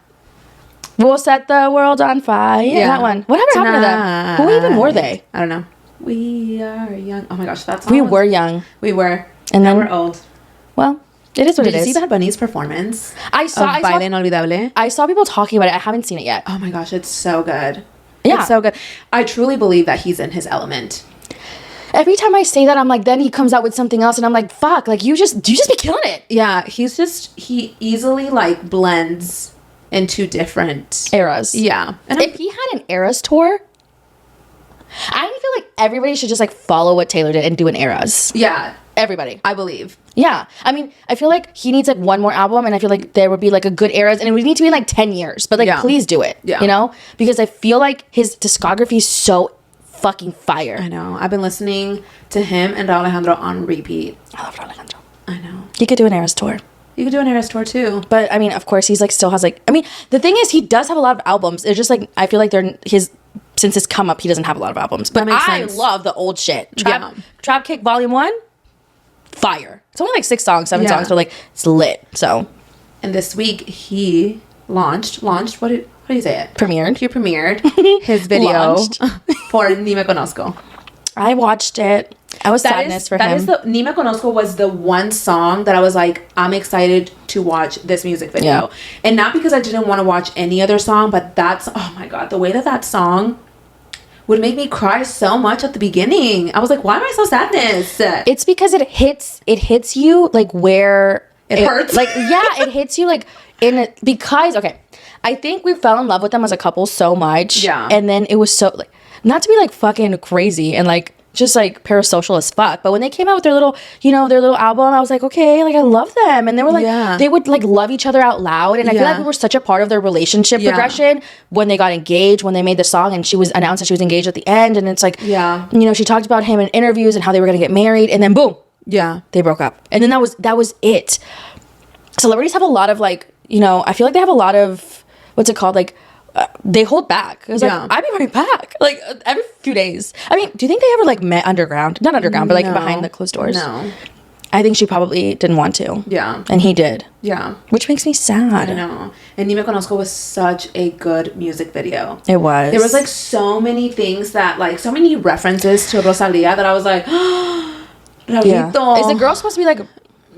[SPEAKER 1] We'll set the world on fire. Yeah, that one. Whatever happened to them? Who even were they?
[SPEAKER 2] I don't know. We are young. Oh my gosh, that song.
[SPEAKER 1] We were young.
[SPEAKER 2] We were.
[SPEAKER 1] And then
[SPEAKER 2] we're old.
[SPEAKER 1] Well, it is what it is.
[SPEAKER 2] Did you see Bad Bunny's performance?
[SPEAKER 1] I saw
[SPEAKER 2] Baile Inolvidable.
[SPEAKER 1] I saw people talking about it. I haven't seen it yet.
[SPEAKER 2] Oh my gosh, it's so good.
[SPEAKER 1] Yeah.
[SPEAKER 2] It's so good. I truly believe that he's in his element.
[SPEAKER 1] Every time I say that, I'm like, then he comes out with something else, and I'm like, fuck, like you just be killing it.
[SPEAKER 2] Yeah, he easily like blends into different
[SPEAKER 1] eras.
[SPEAKER 2] Yeah.
[SPEAKER 1] And if he had an eras tour, I feel like everybody should just like follow what Taylor did and do an eras.
[SPEAKER 2] Yeah.
[SPEAKER 1] Everybody.
[SPEAKER 2] I believe.
[SPEAKER 1] Yeah. I mean, I feel like he needs like one more album, and I feel like there would be like a good eras, and it would need to be in like 10 years. But like, please do it. Yeah. Because I feel like his discography is so fucking fire.
[SPEAKER 2] I know. I've been listening to him and Alejandro on repeat.
[SPEAKER 1] I love Alejandro.
[SPEAKER 2] I know.
[SPEAKER 1] He could do an eras tour.
[SPEAKER 2] You could do an eras tour too.
[SPEAKER 1] But I mean, of course, he's like still has like. I mean, the thing is, he does have a lot of albums. It's just like I feel like since his come up, he doesn't have a lot of albums. But I love the old shit. Trap Kick Volume 1, fire. It's only like 6 songs, 7 songs, but like it's lit. So.
[SPEAKER 2] And this week he launched. What do you say it?
[SPEAKER 1] Premiered.
[SPEAKER 2] He premiered his video for Ni Me Conozco.
[SPEAKER 1] I watched it. I was sadness for him.
[SPEAKER 2] Ni Me Conozco was the one song that I was like, I'm excited to watch this music video. Yeah. And not because I didn't want to watch any other song, but oh my God, the way that song would make me cry so much at the beginning. I was like, why am I so sadness?
[SPEAKER 1] It's because it hits you like where
[SPEAKER 2] it hurts.
[SPEAKER 1] Like, yeah, it hits you like because, okay, I think we fell in love with them as a couple so much.
[SPEAKER 2] Yeah.
[SPEAKER 1] And then it was so like, not to be like fucking crazy and like just like parasocial as fuck, but when they came out with their little album, I was like, okay, like I love them, and they were like, they would like love each other out loud, and I feel like we were such a part of their relationship progression when they got engaged, when they made the song, and she was announced that she was engaged at the end, and it's like, she talked about him in interviews and how they were gonna get married, and then boom, they broke up, and then that was it. Celebrities have a lot of like, I feel like they have a lot of what's it called, like. They hold back. It was like, I'd be running back like every few days. I mean, do you think they ever like met underground? Not underground, but like behind the closed doors?
[SPEAKER 2] No.
[SPEAKER 1] I think she probably didn't want to.
[SPEAKER 2] Yeah.
[SPEAKER 1] And he did.
[SPEAKER 2] Yeah.
[SPEAKER 1] Which makes me sad.
[SPEAKER 2] I know. And Ni Me Conozco was such a good music video.
[SPEAKER 1] It was.
[SPEAKER 2] There was like so many things that like, so many references to Rosalia that I was like,
[SPEAKER 1] yeah. Is the girl supposed to be like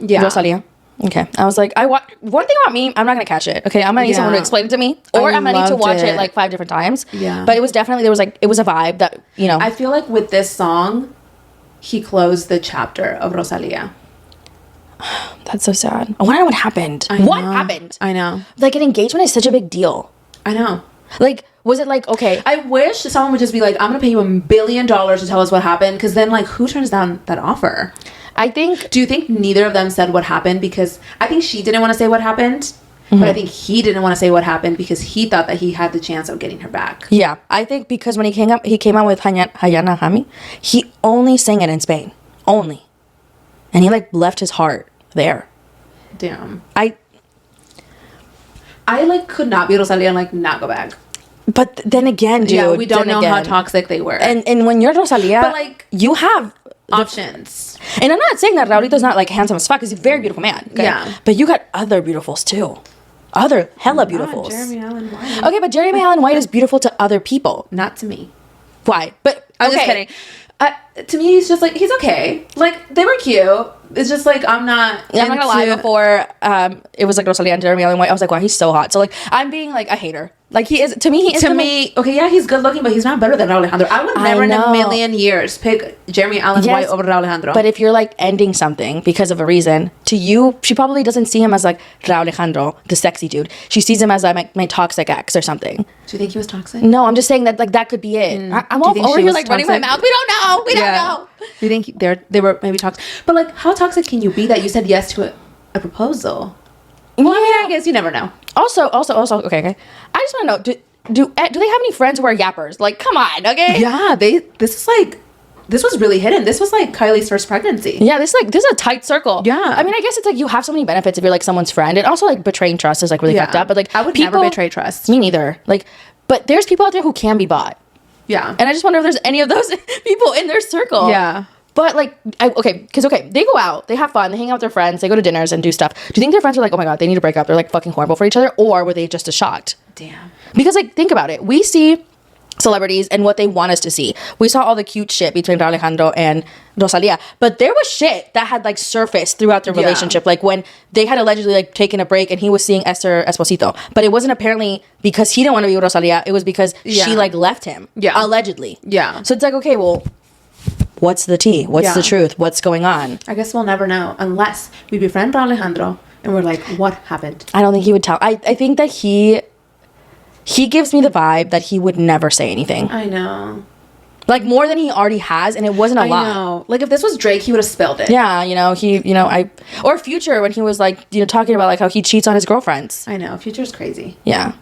[SPEAKER 1] Rosalia? Okay. I was like, one thing about me, I'm not gonna catch it. Okay, I'm gonna need someone to explain it to me, or I'm gonna need to watch it like 5 different times.
[SPEAKER 2] Yeah.
[SPEAKER 1] But it was definitely, it was a vibe that, you know.
[SPEAKER 2] I feel like with this song, he closed the chapter of Rosalia.
[SPEAKER 1] That's so sad. I wonder what happened. What happened?
[SPEAKER 2] I know.
[SPEAKER 1] Like, an engagement is such a big deal.
[SPEAKER 2] I know.
[SPEAKER 1] Like, was it like, okay?
[SPEAKER 2] I wish someone would just be like, I'm gonna pay you $1 billion to tell us what happened, because then, like, who turns down that offer? Do you think neither of them said what happened? Because I think she didn't want to say what happened, but I think he didn't want to say what happened because he thought that he had the chance of getting her back.
[SPEAKER 1] Yeah, I think because when he came out with Hayana Hami, he only sang it in Spain. Only. And he, like, left his heart there.
[SPEAKER 2] Damn. I like, could not be Rosalia and, like, not go back.
[SPEAKER 1] But then again, dude.
[SPEAKER 2] Yeah, we don't know how toxic they were.
[SPEAKER 1] And when you're Rosalia, but, like, you have
[SPEAKER 2] options.
[SPEAKER 1] And I'm not saying that Raulito's not, like, handsome as fuck. He's a very beautiful man. Okay?
[SPEAKER 2] Yeah.
[SPEAKER 1] But you got other beautifuls, too. Other hella beautifuls.
[SPEAKER 2] Jeremy Allen White.
[SPEAKER 1] Okay, but Jeremy Allen White is beautiful to other people.
[SPEAKER 2] Not to me.
[SPEAKER 1] Why? But,
[SPEAKER 2] I'm just kidding. To me, he's just, like, he's okay. Like, they were cute. It's just, like, I'm not
[SPEAKER 1] gonna lie, before it was, like, Rosalia and Jeremy Allen White, I was like, wow, he's so hot. So, like, I'm being, like, a hater. Like, he is, to me,
[SPEAKER 2] okay, yeah, he's good looking, but he's not better than Raul Alejandro. I would never in a million years pick Jeremy Allen White over Raul Alejandro.
[SPEAKER 1] But if you're, like, ending something because of a reason, to you, she probably doesn't see him as, like, Raul Alejandro, the sexy dude. She sees him as, like, my toxic ex or something.
[SPEAKER 2] Do you think he was toxic?
[SPEAKER 1] No, I'm just saying that, like, that could be it. I'm all over here, like, running my mouth. We don't know. We don't know.
[SPEAKER 2] Do you think they were maybe toxic? But, like, how toxic can you be that you said yes to a proposal? Well, I mean, I guess you never know.
[SPEAKER 1] Also, okay. I just want to know, do they have any friends who are yappers? Like, come on, okay?
[SPEAKER 2] Yeah, this was really hidden. This was, like, Kylie's first pregnancy.
[SPEAKER 1] Yeah, this is a tight circle.
[SPEAKER 2] Yeah.
[SPEAKER 1] I mean, I guess it's, like, you have so many benefits if you're, like, someone's friend. And also, like, betraying trust is, like, really fucked up. But, like,
[SPEAKER 2] I would never betray trust.
[SPEAKER 1] Me neither. Like, but there's people out there who can be bought.
[SPEAKER 2] Yeah.
[SPEAKER 1] And I just wonder if there's any of those people in their circle.
[SPEAKER 2] Yeah.
[SPEAKER 1] But, like, they go out, they have fun, they hang out with their friends, they go to dinners and do stuff. Do you think their friends are like, oh my God, they need to break up, they're, like, fucking horrible for each other? Or were they just shocked?
[SPEAKER 2] Damn.
[SPEAKER 1] Because, like, think about it. We see celebrities and what they want us to see. We saw all the cute shit between Raul Alejandro and Rosalia. But there was shit that had, like, surfaced throughout their relationship. Like, when they had allegedly, like, taken a break and he was seeing Esther Esposito. But it wasn't apparently because he didn't want to be with Rosalia. It was because she, like, left him. Yeah. Allegedly. Yeah. So it's like, okay, well, what's the tea? What's the truth? What's going on?
[SPEAKER 2] I guess we'll never know unless we befriend Raul Alejandro and we're like, what happened?
[SPEAKER 1] I don't think he would tell. I think that he gives me the vibe that he would never say anything.
[SPEAKER 2] I know.
[SPEAKER 1] Like, more than he already has, and it wasn't a lot.
[SPEAKER 2] I know. Like, if this was Drake, he would have spilled it.
[SPEAKER 1] Yeah, or Future, when he was, like, talking about, like, how he cheats on his girlfriends.
[SPEAKER 2] I know. Future's crazy.
[SPEAKER 1] Yeah.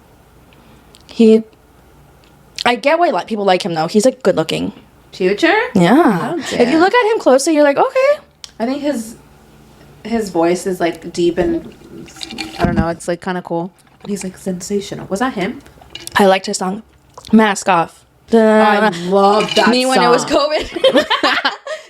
[SPEAKER 1] I get why people like him, though. He's, like, good looking.
[SPEAKER 2] Future?
[SPEAKER 1] Yeah. If you look at him closely, you're like, okay.
[SPEAKER 2] I think his voice is, like, deep and, I don't know, it's, like, kind of cool. He's, like, sensational. Was that him?
[SPEAKER 1] I liked his song, Mask Off.
[SPEAKER 2] I love that
[SPEAKER 1] Me
[SPEAKER 2] song.
[SPEAKER 1] when it was COVID.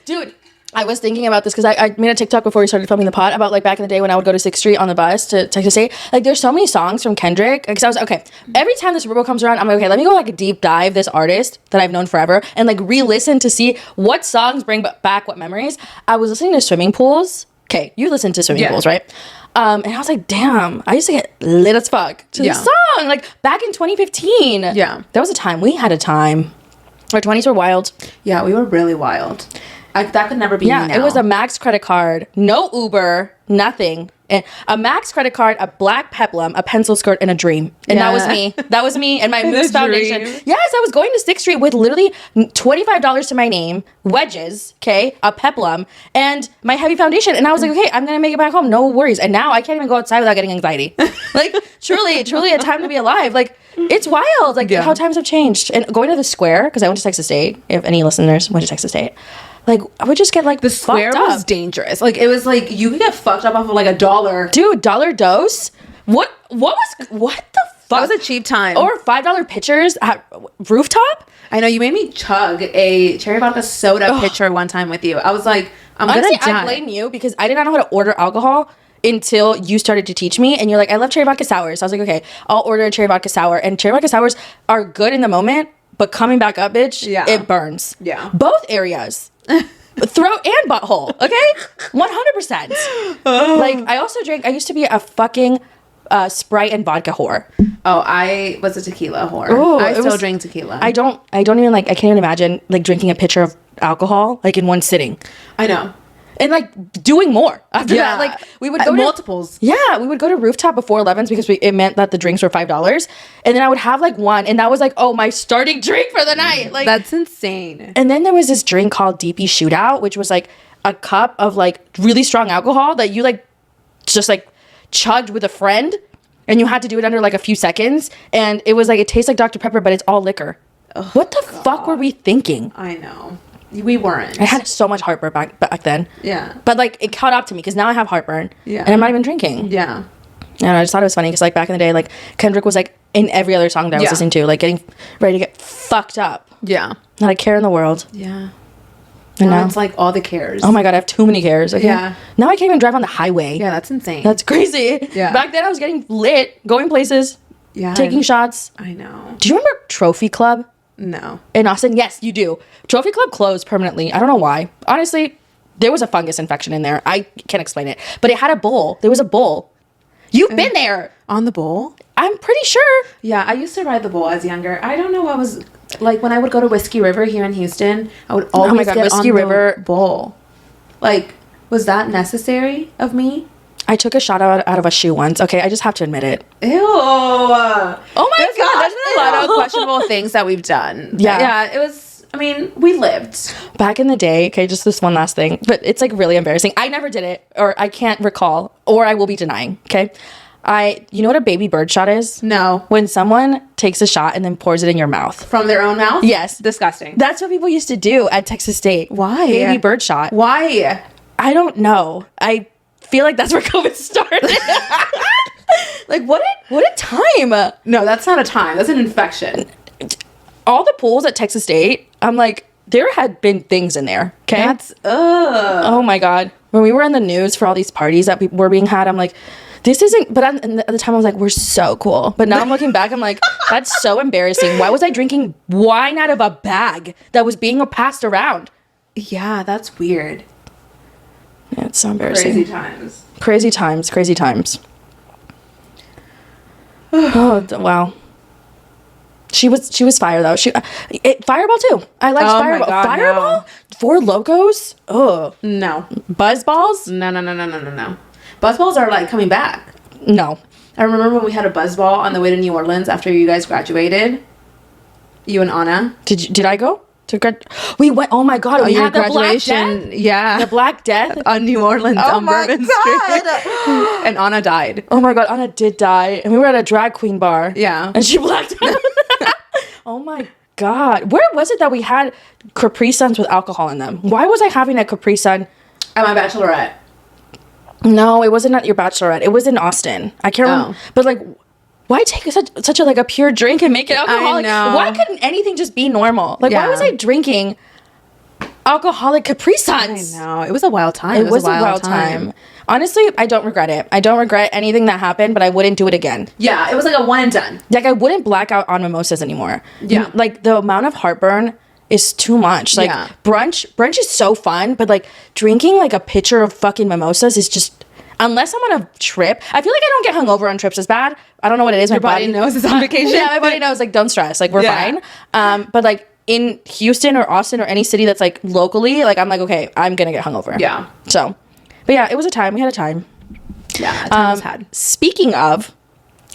[SPEAKER 1] Dude, I was thinking about this because I made a TikTok before we started filming the pod about, like, back in the day when I would go to 6th Street on the bus to Texas State. Like, there's so many songs from Kendrick. Because I was, okay, every time the Super Bowl comes around, I'm like, okay, let me go, like, deep dive this artist that I've known forever and, like, re-listen to see what songs bring back what memories. I was listening to Swimming Pools. Okay, you listen to Swimming Pools, right? And I was like, damn, I used to get lit as fuck to this song. Like, back in 2015.
[SPEAKER 2] Yeah.
[SPEAKER 1] That was a time. We had a time. Our 20s were wild.
[SPEAKER 2] Yeah, we were really wild. That could never be me now.
[SPEAKER 1] It was a Max credit card, no Uber, nothing. And a Max credit card, a black peplum, a pencil skirt, and a dream. And that was me. That was me and my Moose Foundation. Yes, I was going to 6th Street with literally $25 to my name, wedges, okay, a peplum, and my heavy foundation. And I was like, okay, I'm going to make it back home. No worries. And now I can't even go outside without getting anxiety. Like, truly a time to be alive. Like, it's wild. Like, how times have changed. And going to the square, because I went to Texas State, if any listeners went to Texas State, like, I would just get, like,
[SPEAKER 2] the square was dangerous. Like, it was like you could get fucked up off of, like, $1.
[SPEAKER 1] Dude, $1 dose? What the fuck?
[SPEAKER 2] That was a cheap time.
[SPEAKER 1] Or $5 pitchers at rooftop?
[SPEAKER 2] I know, you made me chug a cherry vodka soda pitcher one time with you. I was like,
[SPEAKER 1] Honestly,
[SPEAKER 2] gonna die.
[SPEAKER 1] I blame you because I did not know how to order alcohol until you started to teach me. And you're like, I love cherry vodka sours. So I was like, okay, I'll order a cherry vodka sour. And cherry vodka sours are good in the moment, but coming back up, bitch, it burns.
[SPEAKER 2] Yeah.
[SPEAKER 1] Both areas. throat and butthole. Okay, 100%. Like I also drank. I used to be a fucking Sprite and vodka whore.
[SPEAKER 2] Oh, I was a tequila whore. Ooh, I still drink tequila.
[SPEAKER 1] I don't even like. I can't even imagine like drinking a pitcher of alcohol like in one sitting.
[SPEAKER 2] I know.
[SPEAKER 1] And like doing more after that, like we would go
[SPEAKER 2] multiples.
[SPEAKER 1] We would go to Rooftop before 11s because it meant that the drinks were $5, and then I would have like one, and that was like, oh, my starting drink for the night. Like
[SPEAKER 2] that's insane.
[SPEAKER 1] And then there was this drink called DP Shootout, which was like a cup of like really strong alcohol that you like just like chugged with a friend, and you had to do it under like a few seconds, and it was like it tastes like Dr. Pepper, but it's all liquor. Oh, what the fuck were we thinking?
[SPEAKER 2] I know. We weren't.
[SPEAKER 1] I had so much heartburn back then.
[SPEAKER 2] Yeah.
[SPEAKER 1] But like it caught up to me because now I have heartburn. Yeah. And I'm not even drinking.
[SPEAKER 2] Yeah.
[SPEAKER 1] And I just thought it was funny because like back in the day, like Kendrick was like in every other song that I was listening to, like getting ready to get fucked up.
[SPEAKER 2] Yeah.
[SPEAKER 1] Not a care in the world.
[SPEAKER 2] Yeah.
[SPEAKER 1] And now
[SPEAKER 2] it's like all the cares.
[SPEAKER 1] Oh my God, I have too many cares. Okay?
[SPEAKER 2] Yeah.
[SPEAKER 1] Now I can't even drive on the highway.
[SPEAKER 2] Yeah, that's insane.
[SPEAKER 1] That's crazy.
[SPEAKER 2] Yeah.
[SPEAKER 1] Back then I was getting lit, going places. Yeah. Taking shots.
[SPEAKER 2] I know.
[SPEAKER 1] Do you remember Trophy Club?
[SPEAKER 2] No.
[SPEAKER 1] In Austin? Yes, you do. Trophy Club closed permanently. I don't know why. Honestly, there was a fungus infection in there. I can't explain it. But it had a bowl. There was a bowl. You've been there.
[SPEAKER 2] On the bowl?
[SPEAKER 1] I'm pretty sure.
[SPEAKER 2] Yeah, I used to ride the bowl as younger. I don't know what was... Like, when I would go to Whiskey River here in Houston, I would always get Whiskey on River the bowl. Like, was that necessary of me?
[SPEAKER 1] I took a shot out of a shoe once. Okay, I just have to admit it.
[SPEAKER 2] Ew. Oh my God. There's been a lot of questionable things that we've done.
[SPEAKER 1] Yeah.
[SPEAKER 2] Yeah, it was... I mean, we lived.
[SPEAKER 1] Back in the day, okay, just this one last thing, but it's like really embarrassing. I never did it, or I can't recall, or I will be denying, okay? You know what a baby bird shot is?
[SPEAKER 2] No.
[SPEAKER 1] When someone takes a shot and then pours it in your mouth.
[SPEAKER 2] From their own mouth?
[SPEAKER 1] Yes.
[SPEAKER 2] Disgusting.
[SPEAKER 1] That's what people used to do at Texas State.
[SPEAKER 2] Why?
[SPEAKER 1] Baby bird shot.
[SPEAKER 2] Why?
[SPEAKER 1] I don't know. I feel like that's where COVID started. Like, what a time.
[SPEAKER 2] No, that's not a time. That's an infection.
[SPEAKER 1] All the pools at Texas State, I'm like, there had been things in there. Okay.
[SPEAKER 2] That's,
[SPEAKER 1] oh my God. When we were in the news for all these parties that were being had, I'm like, this isn't, but at the time I was like, we're so cool. But now I'm looking back, I'm like, that's so embarrassing. Why was I drinking wine out of a bag that was being passed around?
[SPEAKER 2] Yeah, that's weird.
[SPEAKER 1] Yeah, it's so embarrassing.
[SPEAKER 2] Crazy times.
[SPEAKER 1] Crazy times, crazy times. Oh, wow. She was fire though. Fireball too. I liked Fireball.
[SPEAKER 2] God,
[SPEAKER 1] Fireball?
[SPEAKER 2] No.
[SPEAKER 1] Four Locos? Oh.
[SPEAKER 2] No.
[SPEAKER 1] Buzzballs?
[SPEAKER 2] No. Buzzballs are like coming back.
[SPEAKER 1] No.
[SPEAKER 2] I remember when we had a buzzball on the way to New Orleans after you guys graduated. You and Anna.
[SPEAKER 1] Did I go? We went. Oh my God! We had the
[SPEAKER 2] graduation.
[SPEAKER 1] Black Death?
[SPEAKER 2] Yeah,
[SPEAKER 1] the Black Death
[SPEAKER 2] on New Orleans on Bourbon Street. And Anna died.
[SPEAKER 1] Oh my God! Anna did die, and we were at a drag queen bar.
[SPEAKER 2] Yeah,
[SPEAKER 1] and she blacked out. Oh my God! Where was it that we had Capri Suns with alcohol in them? Why was I having a Capri Sun
[SPEAKER 2] at my bachelorette?
[SPEAKER 1] No, it wasn't at your bachelorette. It was in Austin. I can't remember. But like, why take such a like a pure drink and make it alcoholic?
[SPEAKER 2] I know.
[SPEAKER 1] Why couldn't anything just be normal? Like, why was I drinking alcoholic Capri Suns?
[SPEAKER 2] I know. It was a wild time.
[SPEAKER 1] It was a wild time. Honestly, I don't regret it. I don't regret anything that happened, but I wouldn't do it again.
[SPEAKER 2] Yeah, it was like a one and done.
[SPEAKER 1] Like, I wouldn't black out on mimosas anymore.
[SPEAKER 2] Yeah.
[SPEAKER 1] Like, the amount of heartburn is too much. Like, brunch is so fun, but like drinking like a pitcher of fucking mimosas is just... Unless I'm on a trip, I feel like I don't get hungover on trips as bad. I don't know what it is.
[SPEAKER 2] Your body knows it's on vacation.
[SPEAKER 1] Yeah, my body knows, like, don't stress. Like, we're fine. But, like, in Houston or Austin or any city that's, like, locally, like, I'm like, okay, I'm going to get hungover.
[SPEAKER 2] Yeah.
[SPEAKER 1] So, but yeah, it was a time. We had a time.
[SPEAKER 2] Yeah, a time was had.
[SPEAKER 1] Speaking of,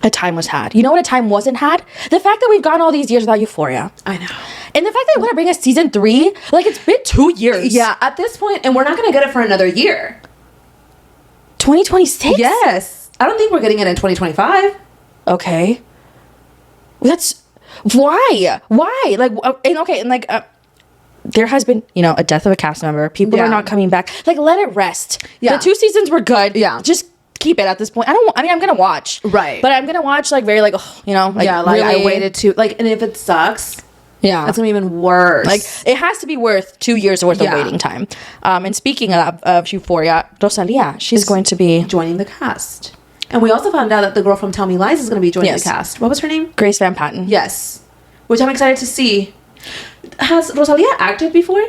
[SPEAKER 1] a time was had. You know what a time wasn't had? The fact that we've gone all these years without Euphoria.
[SPEAKER 2] I know.
[SPEAKER 1] And the fact that they want to bring us season 3, like, it's been 2 years.
[SPEAKER 2] Yeah, at this point, and we're not going to get it for another year.
[SPEAKER 1] 2026?
[SPEAKER 2] Yes. I don't think we're getting it in 2025.
[SPEAKER 1] Okay. That's... Why? Like, and like, there has been, you know, a death of a cast member. People are not coming back. Like, let it rest. Yeah. The 2 seasons were good.
[SPEAKER 2] Yeah.
[SPEAKER 1] Just keep it at this point. I'm going to watch.
[SPEAKER 2] Right.
[SPEAKER 1] But I'm going to watch, like, very, like, you know, like,
[SPEAKER 2] yeah, like,
[SPEAKER 1] really...
[SPEAKER 2] I waited to, like, and if it sucks...
[SPEAKER 1] Yeah.
[SPEAKER 2] That's gonna be even worse.
[SPEAKER 1] Like, it has to be worth 2 years worth of waiting time. And speaking of Euphoria, Rosalia, she's going to be
[SPEAKER 2] joining the cast. And we also found out that the girl from Tell Me Lies is going to be joining the cast. What was her name?
[SPEAKER 1] Grace Van Patten.
[SPEAKER 2] Yes. Which I'm excited to see. Has Rosalia acted before?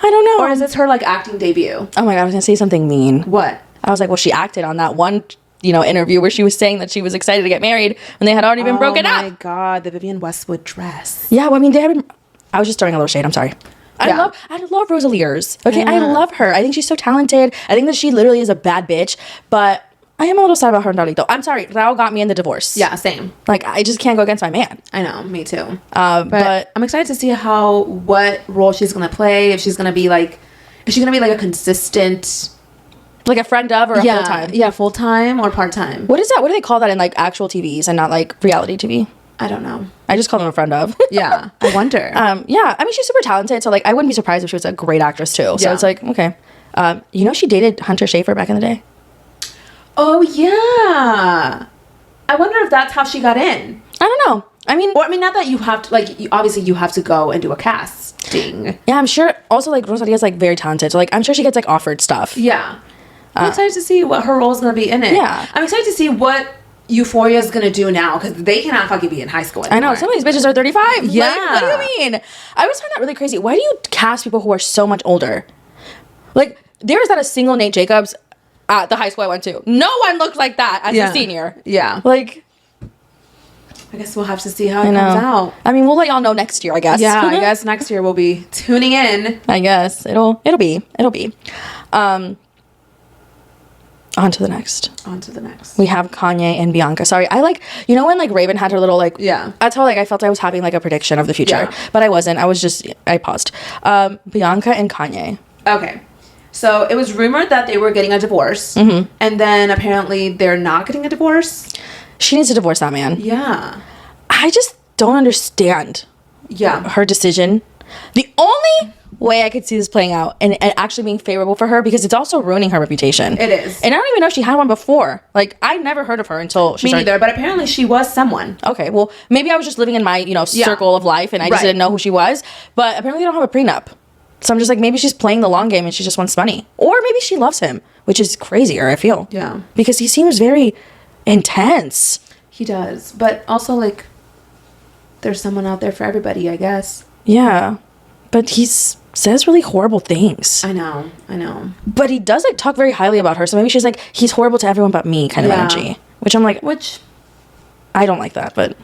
[SPEAKER 1] I don't know.
[SPEAKER 2] Or is this her like acting debut?
[SPEAKER 1] Oh my God, I was gonna say something mean.
[SPEAKER 2] What?
[SPEAKER 1] I was like, well, she acted on that one, interview where she was saying that she was excited to get married when they had already been broken up.
[SPEAKER 2] Oh my God, the Vivienne Westwood dress.
[SPEAKER 1] Yeah, well, I mean, I was just throwing a little shade. I'm sorry. I love Rosalie Ayers. Okay, I love her. I think she's so talented. I think that she literally is a bad bitch, but I am a little sad about her and Darlito. I'm sorry, Rao got me in the divorce.
[SPEAKER 2] Yeah, same.
[SPEAKER 1] Like, I just can't go against my man.
[SPEAKER 2] I know, me too.
[SPEAKER 1] But
[SPEAKER 2] I'm excited to see what role she's gonna play. If she's gonna be like a consistent,
[SPEAKER 1] like a friend of, or a full time.
[SPEAKER 2] Yeah, full time or part time.
[SPEAKER 1] What is that? What do they call that in like actual TVs and not like reality TV?
[SPEAKER 2] I don't know.
[SPEAKER 1] I just call them a friend of.
[SPEAKER 2] Yeah, I wonder.
[SPEAKER 1] Yeah, I mean, she's super talented, so like I wouldn't be surprised if she was a great actress too. So it's like, okay. She dated Hunter Schafer back in the day.
[SPEAKER 2] Oh yeah. I wonder if that's how she got in.
[SPEAKER 1] I don't know. I mean,
[SPEAKER 2] not that you have to, like, obviously you have to go and do a casting.
[SPEAKER 1] Yeah, I'm sure. Also, like, Rosalia is like very talented, so like I'm sure she gets like offered stuff.
[SPEAKER 2] Yeah. I'm excited to see what her role is going to be in it.
[SPEAKER 1] Yeah.
[SPEAKER 2] I'm excited to see what Euphoria is going to do now, because they cannot fucking be in high school anymore.
[SPEAKER 1] I know. Some of these bitches are 35.
[SPEAKER 2] Yeah.
[SPEAKER 1] Like, what do you mean? I always find that really crazy. Why do you cast people who are so much older? Like, there is not a single Nate Jacobs at the high school I went to. No one looked like that as a senior.
[SPEAKER 2] Yeah.
[SPEAKER 1] Like,
[SPEAKER 2] I guess we'll have to see how it comes out.
[SPEAKER 1] I mean, we'll let y'all know next year, I guess.
[SPEAKER 2] Yeah, I guess next year we'll be tuning in.
[SPEAKER 1] I guess. It'll be. On to the next. We have Kanye and Bianca. Sorry, I like, when like Raven had her little like, that's how like I felt I was having like a prediction of the future, but I wasn't. I paused. Bianca and Kanye.
[SPEAKER 2] Okay. So it was rumored that they were getting a divorce, and then apparently they're not getting a divorce.
[SPEAKER 1] She needs to divorce that man.
[SPEAKER 2] Yeah.
[SPEAKER 1] I just don't understand her decision. The only way I could see this playing out and actually being favorable for her, because it's also ruining her reputation.
[SPEAKER 2] It is.
[SPEAKER 1] And I don't even know if she had one before. Like, I never heard of her until she started.
[SPEAKER 2] Me neither, but apparently she was someone.
[SPEAKER 1] Okay, well, maybe I was just living in my, circle of life and I just didn't know who she was. But apparently they don't have a prenup. So I'm just like, maybe she's playing the long game and she just wants money. Or maybe she loves him, which is crazier, I feel.
[SPEAKER 2] Yeah.
[SPEAKER 1] Because he seems very intense.
[SPEAKER 2] He does. But also, like, there's someone out there for everybody, I guess.
[SPEAKER 1] Yeah. But he says really horrible things.
[SPEAKER 2] I know.
[SPEAKER 1] But he does, like, talk very highly about her. So maybe she's like, he's horrible to everyone but me kind of energy. Which I'm like, I don't like that, but.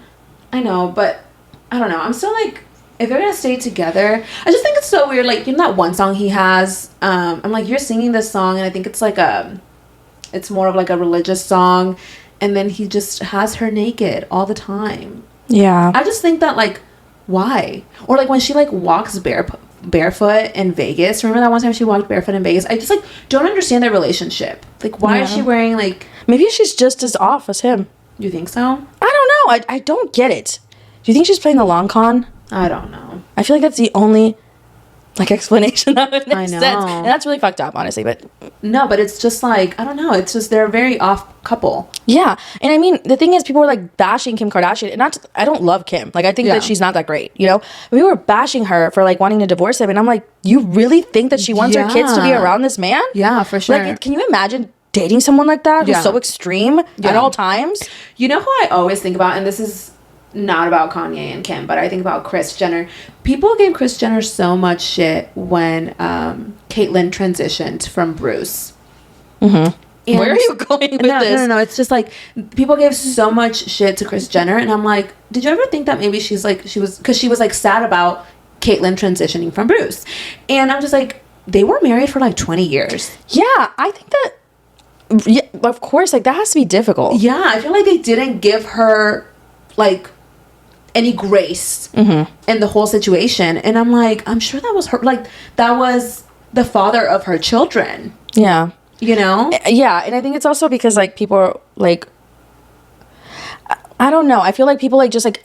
[SPEAKER 2] I know, but I don't know. I'm still like, if they're gonna stay together, I just think it's so weird. Like, that one song he has, I'm like, you're singing this song, and I think it's like it's more of like a religious song, and then he just has her naked all the time.
[SPEAKER 1] Yeah.
[SPEAKER 2] I just think that, like, why? Or like when she like walks barefoot in Vegas. Remember that one time she walked barefoot in Vegas? I just like don't understand their relationship. Like, why is she wearing like?
[SPEAKER 1] Maybe she's just as off as him.
[SPEAKER 2] You think so?
[SPEAKER 1] I don't know. I don't get it. Do you think she's playing the long con?
[SPEAKER 2] I don't know.
[SPEAKER 1] I feel like that's the only like explanation that would make
[SPEAKER 2] I know.
[SPEAKER 1] sense. And that's really fucked up, honestly. But
[SPEAKER 2] no, but it's just like, I don't know. It's just they're a very off couple.
[SPEAKER 1] Yeah. And I mean, the thing is, people were like bashing Kim Kardashian. And I don't love Kim. Like, I think that she's not that great, But we were bashing her for like wanting to divorce him. And I'm like, you really think that she wants her kids to be around this man?
[SPEAKER 2] Yeah, for sure.
[SPEAKER 1] Like, can you imagine dating someone like that who's so extreme at all times?
[SPEAKER 2] You know who I always think about, and this is not about Kanye and Kim, but I think about Kris Jenner. People gave Kris Jenner so much shit when Caitlyn transitioned from Bruce.
[SPEAKER 1] Mm-hmm. Where are you going with this?
[SPEAKER 2] No. It's just like people gave so much shit to Kris Jenner, and I'm like, did you ever think that maybe she was like sad about Caitlyn transitioning from Bruce? And I'm just like, they were married for like 20 years.
[SPEAKER 1] Yeah, I think that. Yeah, of course, like that has to be difficult.
[SPEAKER 2] Yeah, I feel like they didn't give her like any grace in the whole situation, and I'm like, I'm sure that was her, like that was the father of her children.
[SPEAKER 1] Yeah,
[SPEAKER 2] yeah,
[SPEAKER 1] and I think it's also because like people are like, I don't know, I feel like people like just like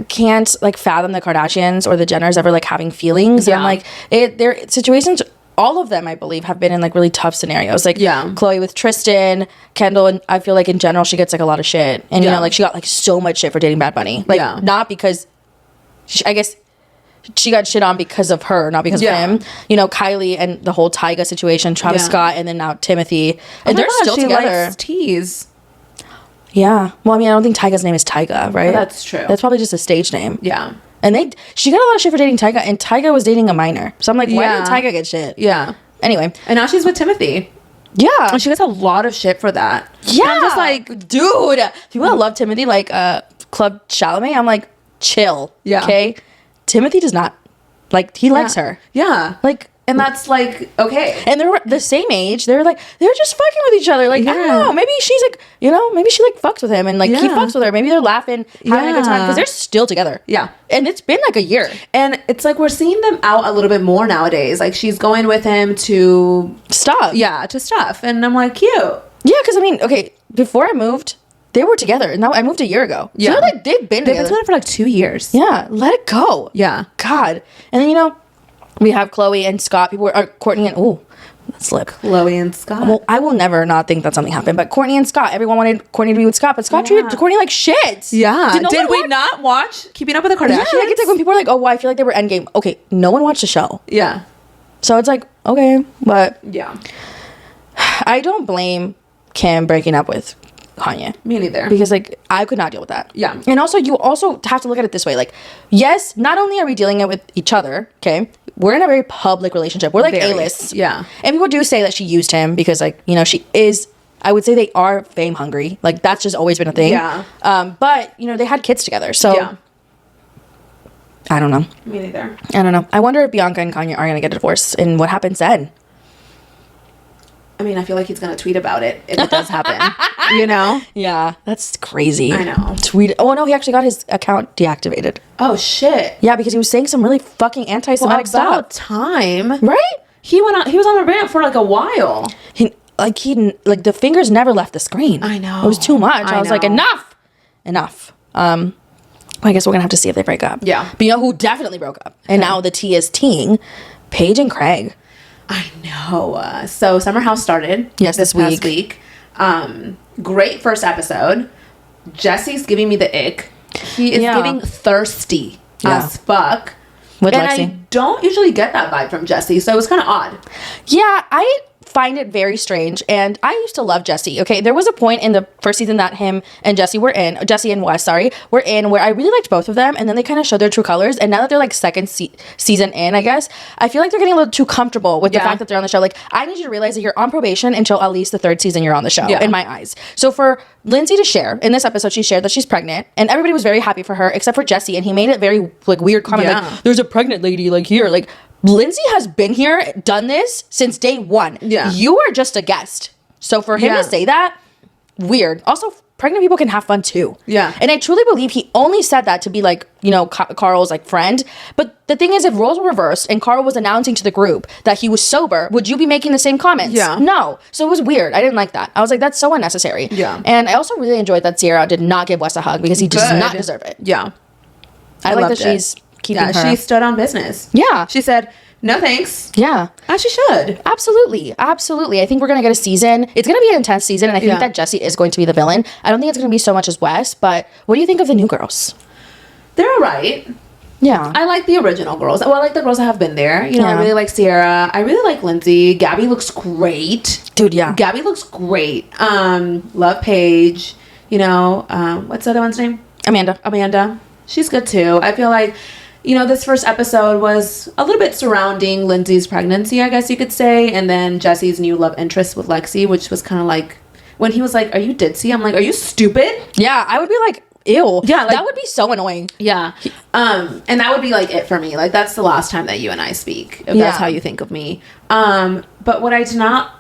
[SPEAKER 1] can't like fathom the Kardashians or the Jenners ever like having feelings. And I'm like, their situations, all of them I believe have been in like really tough scenarios, like Khloe with Tristan, Kendall, and I feel like in general she gets like a lot of shit, and like she got like so much shit for dating Bad Bunny, like not because I guess she got shit on because of her, not because of him. Kylie and the whole Tyga situation, Travis Scott, and then now Timothy, and they're still together.
[SPEAKER 2] Tease.
[SPEAKER 1] Yeah. Well, I mean, I don't think Tyga's name is Tyga, right?
[SPEAKER 2] That's true.
[SPEAKER 1] That's probably just a stage name.
[SPEAKER 2] Yeah.
[SPEAKER 1] And she got a lot of shit for dating Tyga, and Tyga was dating a minor. So I'm like, why did Tyga get shit?
[SPEAKER 2] Yeah.
[SPEAKER 1] Anyway.
[SPEAKER 2] And now she's with Timothy.
[SPEAKER 1] Yeah.
[SPEAKER 2] And she gets a lot of shit for that.
[SPEAKER 1] Yeah.
[SPEAKER 2] And I'm just like,
[SPEAKER 1] dude, people that love Timothy, like Club Chalamet, I'm like, chill.
[SPEAKER 2] Yeah.
[SPEAKER 1] Okay? Timothy does not, like, he likes her.
[SPEAKER 2] Yeah.
[SPEAKER 1] Like,
[SPEAKER 2] and that's like, okay.
[SPEAKER 1] And they're the same age. They're just fucking with each other. Like, I don't know. Maybe she's like, maybe she like fucks with him and like he fucks with her. Maybe they're laughing, having a good time because they're still together. Yeah. And it's been like a year.
[SPEAKER 2] And it's like we're seeing them out a little bit more nowadays. Like she's going with him to
[SPEAKER 1] stuff.
[SPEAKER 2] Yeah, to stuff. And I'm like, cute.
[SPEAKER 1] Yeah, because I mean, okay, before I moved, they were together. And now I moved a year ago.
[SPEAKER 2] Yeah.
[SPEAKER 1] So they've been together
[SPEAKER 2] for like 2 years.
[SPEAKER 1] Yeah. Let it go.
[SPEAKER 2] Yeah.
[SPEAKER 1] God. And then, we have Chloe and Scott. People are Courtney and slip.
[SPEAKER 2] Chloe and Scott.
[SPEAKER 1] Well, I will never not think that something happened. But Courtney and Scott, everyone wanted Courtney to be with Scott, but Scott treated Courtney like shit.
[SPEAKER 2] Yeah. Did we not watch Keeping Up with the Kardashians?
[SPEAKER 1] Yeah, like it's like when people are like, oh, well, I feel like they were Endgame. Okay, no one watched the show.
[SPEAKER 2] Yeah.
[SPEAKER 1] So it's like, okay, but
[SPEAKER 2] yeah,
[SPEAKER 1] I don't blame Kim breaking up with Kanye.
[SPEAKER 2] Me neither.
[SPEAKER 1] Because like I could not deal with that.
[SPEAKER 2] Yeah.
[SPEAKER 1] And also you also have to look at it this way. Like, yes, not only are we dealing it with each other, okay, we're in a very public relationship. We're like A-list.
[SPEAKER 2] Yeah.
[SPEAKER 1] And people do say that she used him because like, she is, I would say they are fame hungry. Like that's just always been a thing.
[SPEAKER 2] Yeah.
[SPEAKER 1] But they had kids together. So yeah. I don't know.
[SPEAKER 2] Me neither.
[SPEAKER 1] I don't know. I wonder if Bianca and Kanye are going to get a divorce and what happens then.
[SPEAKER 2] I mean, I feel like he's going to tweet about it if it does happen.
[SPEAKER 1] Yeah, that's crazy.
[SPEAKER 2] I know.
[SPEAKER 1] Tweet. Oh, no, he actually got his account deactivated.
[SPEAKER 2] Oh, shit.
[SPEAKER 1] Yeah, because he was saying some really fucking anti-Semitic stuff.
[SPEAKER 2] About time.
[SPEAKER 1] Right?
[SPEAKER 2] He was on a rant for like a while.
[SPEAKER 1] The fingers never left the screen.
[SPEAKER 2] I know.
[SPEAKER 1] It was too much. I was like, enough. I guess we're going to have to see if they break up.
[SPEAKER 2] Yeah.
[SPEAKER 1] But who definitely broke up? And now the tea is teeing. Paige and Craig.
[SPEAKER 2] I know. So Summer House started.
[SPEAKER 1] Yes, this
[SPEAKER 2] past week. Great first episode. Jesse's giving me the ick. He is giving thirsty as fuck.
[SPEAKER 1] With
[SPEAKER 2] and
[SPEAKER 1] Lexi.
[SPEAKER 2] I don't usually get that vibe from Jesse, so it was kind of odd.
[SPEAKER 1] Yeah, I find it very strange, and I used to love Jesse. Okay, there was a point in the first season that him and Jesse and Wes, were in, where I really liked both of them, and then they kind of showed their true colors, and now that they're like second season in, I guess, I feel like they're getting a little too comfortable with the fact that they're on the show. Like, I need you to realize that you're on probation until at least the third season you're on the show, in my eyes. So for Lindsay to share, in this episode, she shared that she's pregnant, and everybody was very happy for her, except for Jesse, and he made it very, like, weird comment, like, there's a pregnant lady, like, here, like, Lindsay has been here, done this since day one. Yeah. You are just a guest. So for him to say that, weird. Also, pregnant people can have fun too. Yeah. And I truly believe he only said that to be like, Carl's like friend. But the thing is, if roles were reversed and Carl was announcing to the group that he was sober, would you be making the same comments? Yeah. No. So it was weird. I didn't like that. I was like, that's so unnecessary. Yeah. And I also really enjoyed that Sierra did not give Wes a hug because he does not deserve it.
[SPEAKER 2] Yeah.
[SPEAKER 1] I like that she's keeping her.
[SPEAKER 2] She stood on business. Yeah. She said, no thanks.
[SPEAKER 1] Yeah.
[SPEAKER 2] As she should.
[SPEAKER 1] Absolutely. Absolutely. I think we're going to get a season. It's going to be an intense season, and I think that Jesse is going to be the villain. I don't think it's going to be so much as Wes, but what do you think of the new girls?
[SPEAKER 2] They're all right.
[SPEAKER 1] Yeah.
[SPEAKER 2] I like the original girls. Well, I like the girls that have been there. I really like Sierra. I really like Lindsay. Gabby looks great.
[SPEAKER 1] Dude, yeah.
[SPEAKER 2] Gabby looks great. Love Paige. What's the other one's name? Amanda. She's good too. I feel like this first episode was a little bit surrounding Lindsay's pregnancy, I guess you could say, and then Jesse's new love interest with Lexi, which was kind of like, when he was like, are you ditzy? I'm like, are you stupid?
[SPEAKER 1] Yeah, I would be like, ew.
[SPEAKER 2] Yeah,
[SPEAKER 1] that would be so annoying.
[SPEAKER 2] Yeah. And that would be like it for me. Like, that's the last time that you and I speak, if that's how you think of me. But what I did not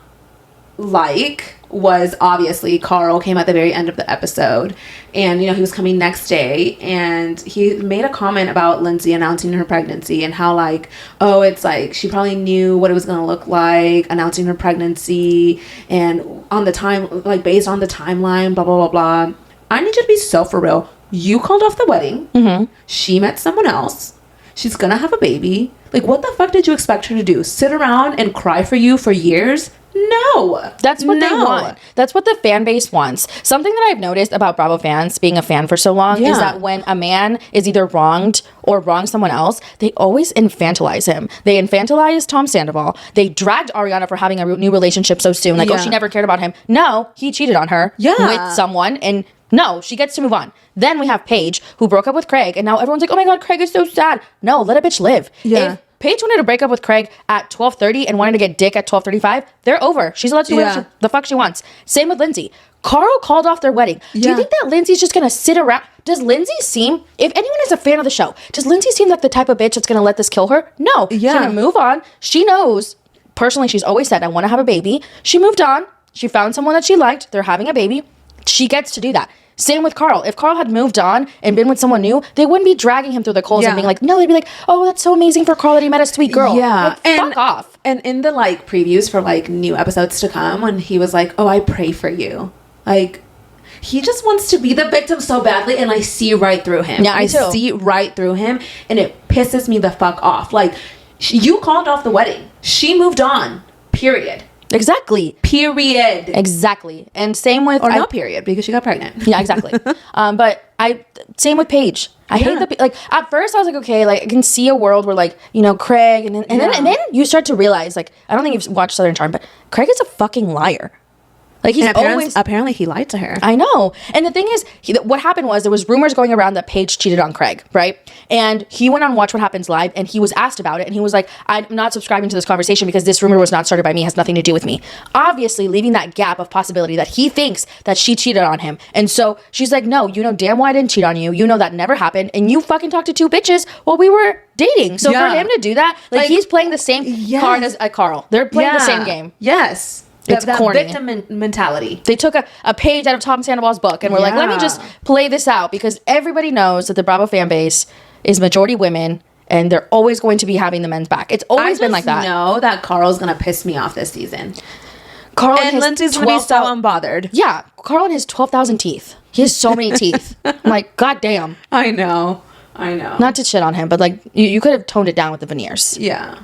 [SPEAKER 2] like was, obviously, Carl came at the very end of the episode, and he was coming next day, and he made a comment about Lindsay announcing her pregnancy and how, like, oh, it's like she probably knew what it was going to look like announcing her pregnancy, and on the time, like, based on the timeline, blah blah blah blah. I need you to be so for real. You called off the wedding. Mm-hmm. She met someone else. She's gonna have a baby. Like, what the fuck did you expect her to do? Sit around and cry for you for years? No.
[SPEAKER 1] That's what they want. That's what the fan base wants. Something that I've noticed about Bravo fans being a fan for so long is that when a man is either wronged or wrongs someone else, they always infantilize him. They infantilized Tom Sandoval. They dragged Ariana for having a new relationship so soon. Like, oh, she never cared about him. No, he cheated on her with someone, and No, she gets to move on. Then we have Paige, who broke up with Craig, and now everyone's like, oh my God, Craig is so sad. No, let a bitch live.
[SPEAKER 2] Yeah.
[SPEAKER 1] If Paige wanted to break up with Craig at 12:30 and wanted to get dick at 12:35, they're over. She's allowed to do whatever the fuck she wants. Same with Lindsay. Carl called off their wedding. Do you think that Lindsay's just gonna sit around? Does Lindsay seem, if anyone is a fan of the show, does Lindsay seem like the type of bitch that's gonna let this kill her? No. She's gonna move on. She knows, personally, she's always said, I wanna have a baby. She moved on. She found someone that she liked. They're having a baby. She gets to do that. Same with Carl. If Carl had moved on and been with someone new, they wouldn't be dragging him through the coals and being like, no, they'd be like, oh, that's so amazing for Carl that he met a sweet girl.
[SPEAKER 2] Yeah.
[SPEAKER 1] Like, fuck off.
[SPEAKER 2] And in the like previews for like new episodes to come, when he was like, oh, I pray for you. Like, he just wants to be the victim so badly, and I see right through him.
[SPEAKER 1] Yeah,
[SPEAKER 2] I see right through him, and it pisses me the fuck off. Like, you called off the wedding. She moved on. Period.
[SPEAKER 1] Exactly.
[SPEAKER 2] Period.
[SPEAKER 1] Exactly. And same with...
[SPEAKER 2] Or not period, because she got pregnant.
[SPEAKER 1] Yeah, exactly. But same with Paige. I hate the... Like, at first I was like, okay, like, I can see a world where, like, you know, Craig, and then you start to realize, like, I don't think you've watched Southern Charm, but Craig is a fucking liar. Like, he's
[SPEAKER 2] apparently he lied to her.
[SPEAKER 1] I know. And the thing is, what happened was there was rumors going around that Paige cheated on Craig, right? And he went on Watch What Happens Live, and he was asked about it, and he was like, I'm not subscribing to this conversation because this rumor was not started by me, has nothing to do with me. Obviously, leaving that gap of possibility that he thinks that she cheated on him. And so she's like, no, you know damn well I didn't cheat on you. You know that never happened. And you fucking talked to two bitches while we were dating. So for him to do that, like he's playing the same card as Carl. They're playing the same game.
[SPEAKER 2] Yes.
[SPEAKER 1] It's
[SPEAKER 2] that
[SPEAKER 1] corny.
[SPEAKER 2] Victim mentality.
[SPEAKER 1] They took a page out of Tom Sandoval's book and were like, let me just play this out, because everybody knows that the Bravo fan base is majority women, and they're always going to be having the men's back. It's always been like that.
[SPEAKER 2] I know that Carl's going to piss me off this season.
[SPEAKER 1] Carl
[SPEAKER 2] and Lindsay's going to be so unbothered.
[SPEAKER 1] Yeah. Carl and his 12,000 teeth. He has so many teeth. I'm like, God damn.
[SPEAKER 2] I know. Not
[SPEAKER 1] to shit on him, but like, you could have toned it down with the veneers.
[SPEAKER 2] Yeah.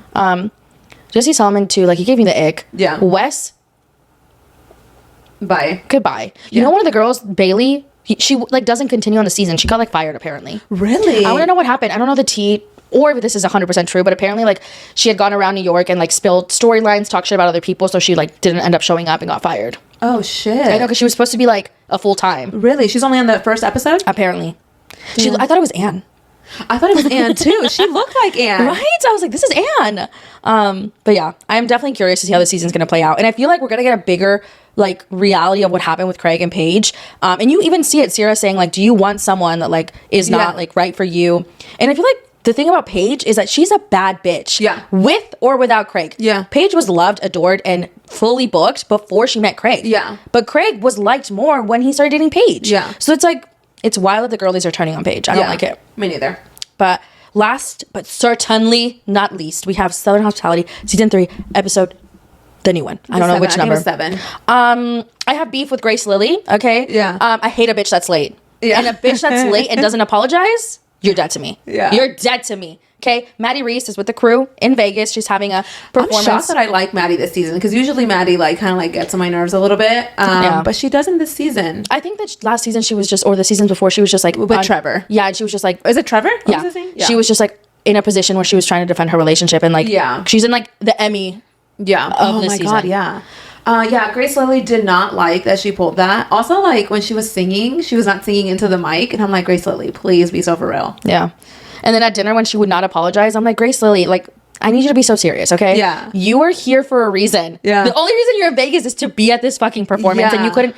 [SPEAKER 1] Jesse Solomon too, like, he gave me the ick.
[SPEAKER 2] Yeah.
[SPEAKER 1] Wes... Goodbye. You know, one of the girls, Bailey, she like doesn't continue on the season. She got like fired apparently.
[SPEAKER 2] Really?
[SPEAKER 1] I want to know what happened. I don't know the tea or if this is 100% true, but apparently like she had gone around New York and like spilled storylines, talked shit about other people, so she like didn't end up showing up and got fired.
[SPEAKER 2] Oh shit.
[SPEAKER 1] I know, because she was supposed to be like a full time.
[SPEAKER 2] Really? She's only on the first episode?
[SPEAKER 1] Apparently. I thought it was Anne.
[SPEAKER 2] I thought it was Anne too. She looked like Anne.
[SPEAKER 1] Right? I was like, this is Anne. But yeah, I'm definitely curious to see how the season's going to play out. And I feel like we're going to get a bigger like reality of what happened with Craig and Paige. And you even see it, Sierra saying like, do you want someone that like is not like right for you? And I feel like the thing about Paige is that she's a bad bitch.
[SPEAKER 2] Yeah.
[SPEAKER 1] With or without Craig.
[SPEAKER 2] Yeah.
[SPEAKER 1] Paige was loved, adored, and fully booked before she met Craig.
[SPEAKER 2] Yeah.
[SPEAKER 1] But Craig was liked more when he started dating Paige.
[SPEAKER 2] Yeah.
[SPEAKER 1] So it's like, it's wild that the girlies are turning on Paige. I don't like it.
[SPEAKER 2] Me neither.
[SPEAKER 1] But last but certainly not least, we have Southern Hospitality season 3 episode, the new one. I don't know which number.
[SPEAKER 2] 7.
[SPEAKER 1] I have beef with Grace Lilly. Okay.
[SPEAKER 2] Yeah.
[SPEAKER 1] I hate a bitch that's late.
[SPEAKER 2] Yeah.
[SPEAKER 1] And a bitch that's late and doesn't apologize, you're dead to me.
[SPEAKER 2] Yeah.
[SPEAKER 1] You're dead to me. Okay. Maddie Reese is with the crew in Vegas. She's having a performance.
[SPEAKER 2] I'm shocked that I like Maddie this season, because usually Maddie like kind of like gets on my nerves a little bit. But she doesn't this season.
[SPEAKER 1] I think that last season she was just, or the seasons before, she was just like
[SPEAKER 2] with Trevor.
[SPEAKER 1] Yeah, and she was just like,
[SPEAKER 2] is it Trevor?
[SPEAKER 1] Yeah.
[SPEAKER 2] What's his name?
[SPEAKER 1] She was just like in a position where she was trying to defend her relationship, and like she's in like the Emmy.
[SPEAKER 2] Yeah.
[SPEAKER 1] Of this season.
[SPEAKER 2] God. Yeah. Grace Lilly did not like that she pulled that. Also, like when she was singing, she was not singing into the mic, and I'm like, Grace Lilly, please be so for real.
[SPEAKER 1] Yeah. And then at dinner when she would not apologize, I'm like, Grace Lilly, like, I need you to be so serious, okay?
[SPEAKER 2] Yeah.
[SPEAKER 1] You are here for a reason.
[SPEAKER 2] Yeah.
[SPEAKER 1] The only reason you're in Vegas is to be at this fucking performance, and you couldn't.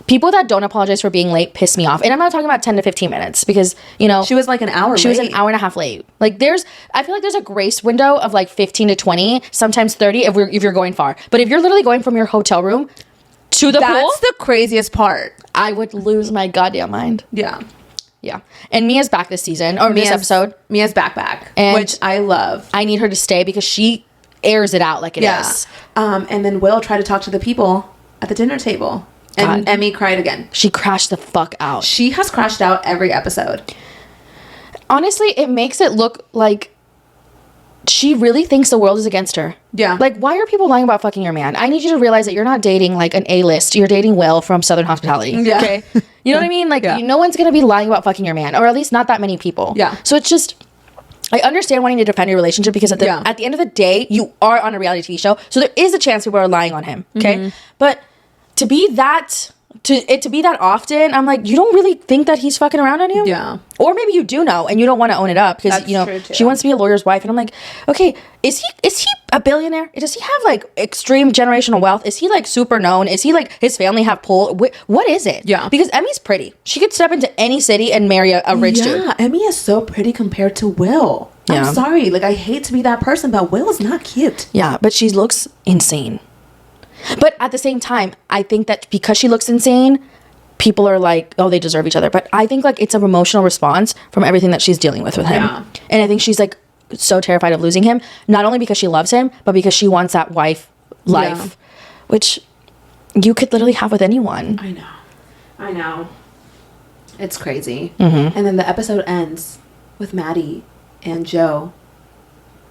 [SPEAKER 1] People that don't apologize for being late piss me off. And I'm not talking about 10 to 15 minutes, because, you know.
[SPEAKER 2] She was like an hour
[SPEAKER 1] She was an hour and a half late. Like, I feel like there's a grace window of like 15 to 20, sometimes 30 if you're going far. But if you're literally going from your hotel room to the pool.
[SPEAKER 2] That's the craziest part.
[SPEAKER 1] I would lose my goddamn mind.
[SPEAKER 2] Yeah.
[SPEAKER 1] Yeah. And Mia's back this season, or this episode.
[SPEAKER 2] Mia's back,
[SPEAKER 1] and
[SPEAKER 2] which I love.
[SPEAKER 1] I need her to stay because she airs it out like it is.
[SPEAKER 2] And then Will tried to talk to the people at the dinner table. And Emmy cried again.
[SPEAKER 1] She crashed the fuck out.
[SPEAKER 2] She has crashed out every episode.
[SPEAKER 1] Honestly, it makes it look like she really thinks the world is against her.
[SPEAKER 2] Yeah.
[SPEAKER 1] Like, why are people lying about fucking your man? I need you to realize that you're not dating like an A-list. You're dating Will from Southern Hospitality.
[SPEAKER 2] Yeah.
[SPEAKER 1] Okay? You know what I mean? Like, no one's going to be lying about fucking your man, or at least not that many people.
[SPEAKER 2] Yeah.
[SPEAKER 1] So it's just, I understand wanting to defend your relationship, because at the end of the day, you are on a reality TV show. So there is a chance people are lying on him. Okay. Mm-hmm. But to be that to be that often, I'm like, you don't really think that he's fucking around on you?
[SPEAKER 2] Yeah.
[SPEAKER 1] Or maybe you do know and you don't want to own it up because,
[SPEAKER 2] That's
[SPEAKER 1] you know,
[SPEAKER 2] true, too.
[SPEAKER 1] she wants to be a lawyer's wife. And I'm like, okay, is he a billionaire? Does he have like extreme generational wealth? Is he like super known? Is he like, his family have pull? What is it?
[SPEAKER 2] Yeah.
[SPEAKER 1] Because Emmy's pretty. She could step into any city and marry a rich dude.
[SPEAKER 2] Yeah, Emmy is so pretty compared to Will.
[SPEAKER 1] Yeah.
[SPEAKER 2] I'm sorry. Like, I hate to be that person, but Will is not cute.
[SPEAKER 1] Yeah, but she looks insane. But at the same time, I think that because she looks insane, people are like, oh, they deserve each other. But I think like it's an emotional response from everything that she's dealing with him.
[SPEAKER 2] Yeah.
[SPEAKER 1] And I think she's like so terrified of losing him, not only because she loves him, but because she wants that wife life, which you could literally have with anyone.
[SPEAKER 2] I know. It's crazy. And then the episode ends with Maddie and Joe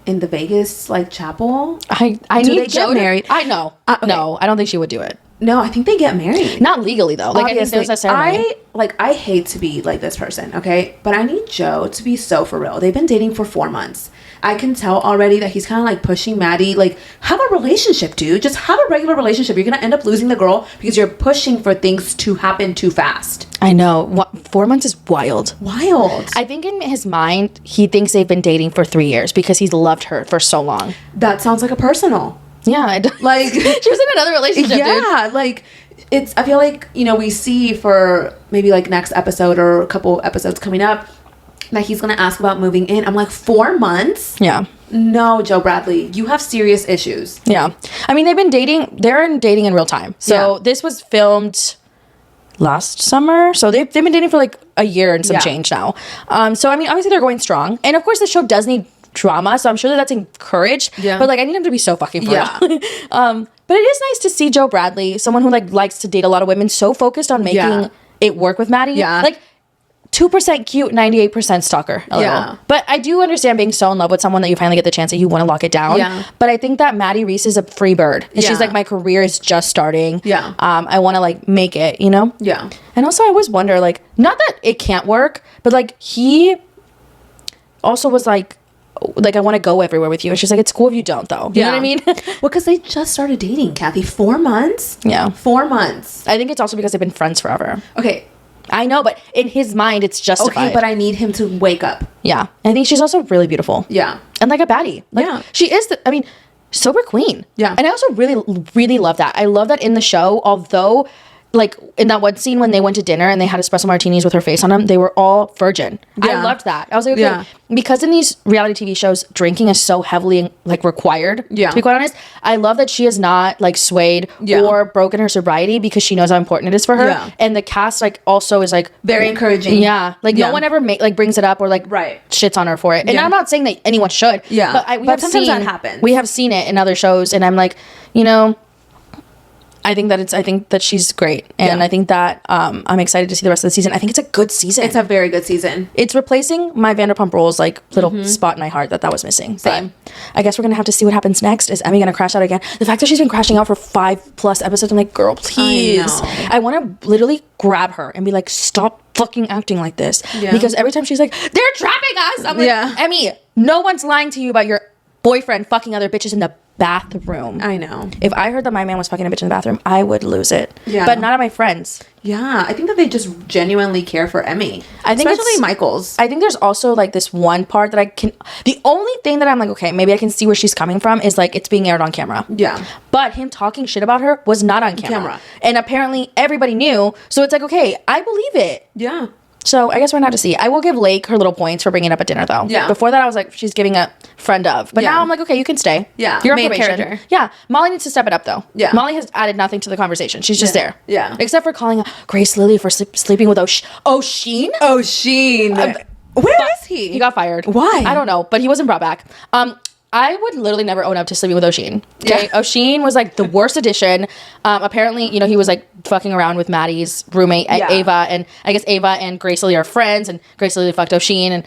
[SPEAKER 2] in the Vegas like chapel.
[SPEAKER 1] I
[SPEAKER 2] Do
[SPEAKER 1] need
[SPEAKER 2] they
[SPEAKER 1] Joe
[SPEAKER 2] get married?
[SPEAKER 1] I know.
[SPEAKER 2] Okay.
[SPEAKER 1] No, I don't think she would do it.
[SPEAKER 2] No, I think they get married.
[SPEAKER 1] Not legally though. Like, I guess there's a ceremony.
[SPEAKER 2] I hate to be like this person, okay? But I need Joe to be so for real. They've been dating for 4 months. I can tell already that he's kind of like pushing Maddie. Like, have a relationship, dude. Just have a regular relationship. You're going to end up losing the girl because you're pushing for things to happen too fast.
[SPEAKER 1] I know. 4 months is wild.
[SPEAKER 2] I
[SPEAKER 1] think in his mind, he thinks they've been dating for 3 years because he's loved her for so long.
[SPEAKER 2] That sounds like a personal.
[SPEAKER 1] Yeah.
[SPEAKER 2] Like,
[SPEAKER 1] she was in another relationship, dude.
[SPEAKER 2] Yeah, like, I feel like, you know, we see for maybe like next episode or a couple episodes coming up that he's going to ask about moving in. I'm like, 4 months?
[SPEAKER 1] Yeah.
[SPEAKER 2] No, Joe Bradley, you have serious issues.
[SPEAKER 1] Yeah. I mean, they're dating in real time. So this was filmed last summer. So they've been dating for like a year and some change now. So, I mean, obviously they're going strong. And of course the show does need drama. So I'm sure that's encouraged. Yeah. But like, I need him to be so fucking for real. But it is nice to see Joe Bradley, someone who like likes to date a lot of women, so focused on making it work with Maddie.
[SPEAKER 2] Yeah.
[SPEAKER 1] Like, 2% cute, 98% stalker. Yeah. But I do understand being so in love with someone that you finally get the chance that you want to lock it down. Yeah. But I think that Maddie Reese is a free bird. And she's like, my career is just starting. Yeah. I want to like make it, you know? Yeah. And also I always wonder, like, not that it can't work, but like he also was like, I want to go everywhere with you. And she's like, it's cool if you don't, though. You know what I mean?
[SPEAKER 2] Well, because they just started dating, Kathy. 4 months?
[SPEAKER 1] Yeah.
[SPEAKER 2] 4 months.
[SPEAKER 1] I think it's also because they've been friends forever.
[SPEAKER 2] Okay.
[SPEAKER 1] I know, but in his mind, it's justified.
[SPEAKER 2] Okay, but I need him to wake up.
[SPEAKER 1] Yeah. I think she's also really beautiful.
[SPEAKER 2] Yeah.
[SPEAKER 1] And like a baddie. Like, she is, sober queen. Yeah. And I also really, really love that. I love that in the show, although, like, in that one scene when they went to dinner and they had espresso martinis with her face on them, they were all virgin. Yeah. I loved that. I was like, okay, because in these reality TV shows, drinking is so heavily, like, required, to be quite honest. I love that she has not, like, swayed or broken her sobriety because she knows how important it is for her. Yeah. And the cast, like, also is, like...
[SPEAKER 2] very encouraging.
[SPEAKER 1] Yeah. Like, no one ever, brings it up or, like, shits on her for it. And I'm not saying that anyone should. Yeah. But sometimes that happens. We have seen it in other shows, and I'm like, you know... I think that she's great, and I think that I'm excited to see the rest of the season. I think it's a good season.
[SPEAKER 2] It's a very good season.
[SPEAKER 1] It's replacing my Vanderpump Rules like little spot in my heart that was missing. Same. But I guess we're gonna have to see what happens next. Is Emmy gonna crash out again? The fact that she's been crashing out for 5+ episodes, I'm like, girl, please. I want to literally grab her and be like, stop fucking acting like this. Yeah. Because every time she's like, they're trapping us. I'm like, Emmy, no one's lying to you about your boyfriend fucking other bitches in the bathroom.
[SPEAKER 2] I know.
[SPEAKER 1] If I heard that my man was fucking a bitch in the bathroom, I would lose it. Yeah. But not at my friends.
[SPEAKER 2] Yeah. I think that they just genuinely care for Emmy. I think especially Michael's.
[SPEAKER 1] I think there's also like this one part that I can... the only thing that I'm like, okay, maybe I can see where she's coming from is like it's being aired on camera. Yeah. But him talking shit about her was not on camera. And apparently everybody knew. So it's like, okay, I believe it. Yeah. So I guess we're gonna have to see. I will give Lake her little points for bringing it up at dinner, though. Yeah. Before that, I was like, she's giving a friend of. But now I'm like, okay, you can stay. Yeah. You're main character. Yeah. Molly needs to step it up, though. Yeah. Molly has added nothing to the conversation. She's just there. Yeah. Except for calling Grace Lilly for sleeping with O'Sheen.
[SPEAKER 2] O'Sheen. Where is he?
[SPEAKER 1] He got fired.
[SPEAKER 2] Why?
[SPEAKER 1] I don't know, but he wasn't brought back. I would literally never own up to sleeping with O'Sheen. Okay, yeah. O'Sheen was like the worst addition. Apparently, you know, he was like fucking around with Maddie's roommate Ava, and I guess Ava and Grace Lilly are friends, and Grace Lilly fucked O'Sheen, and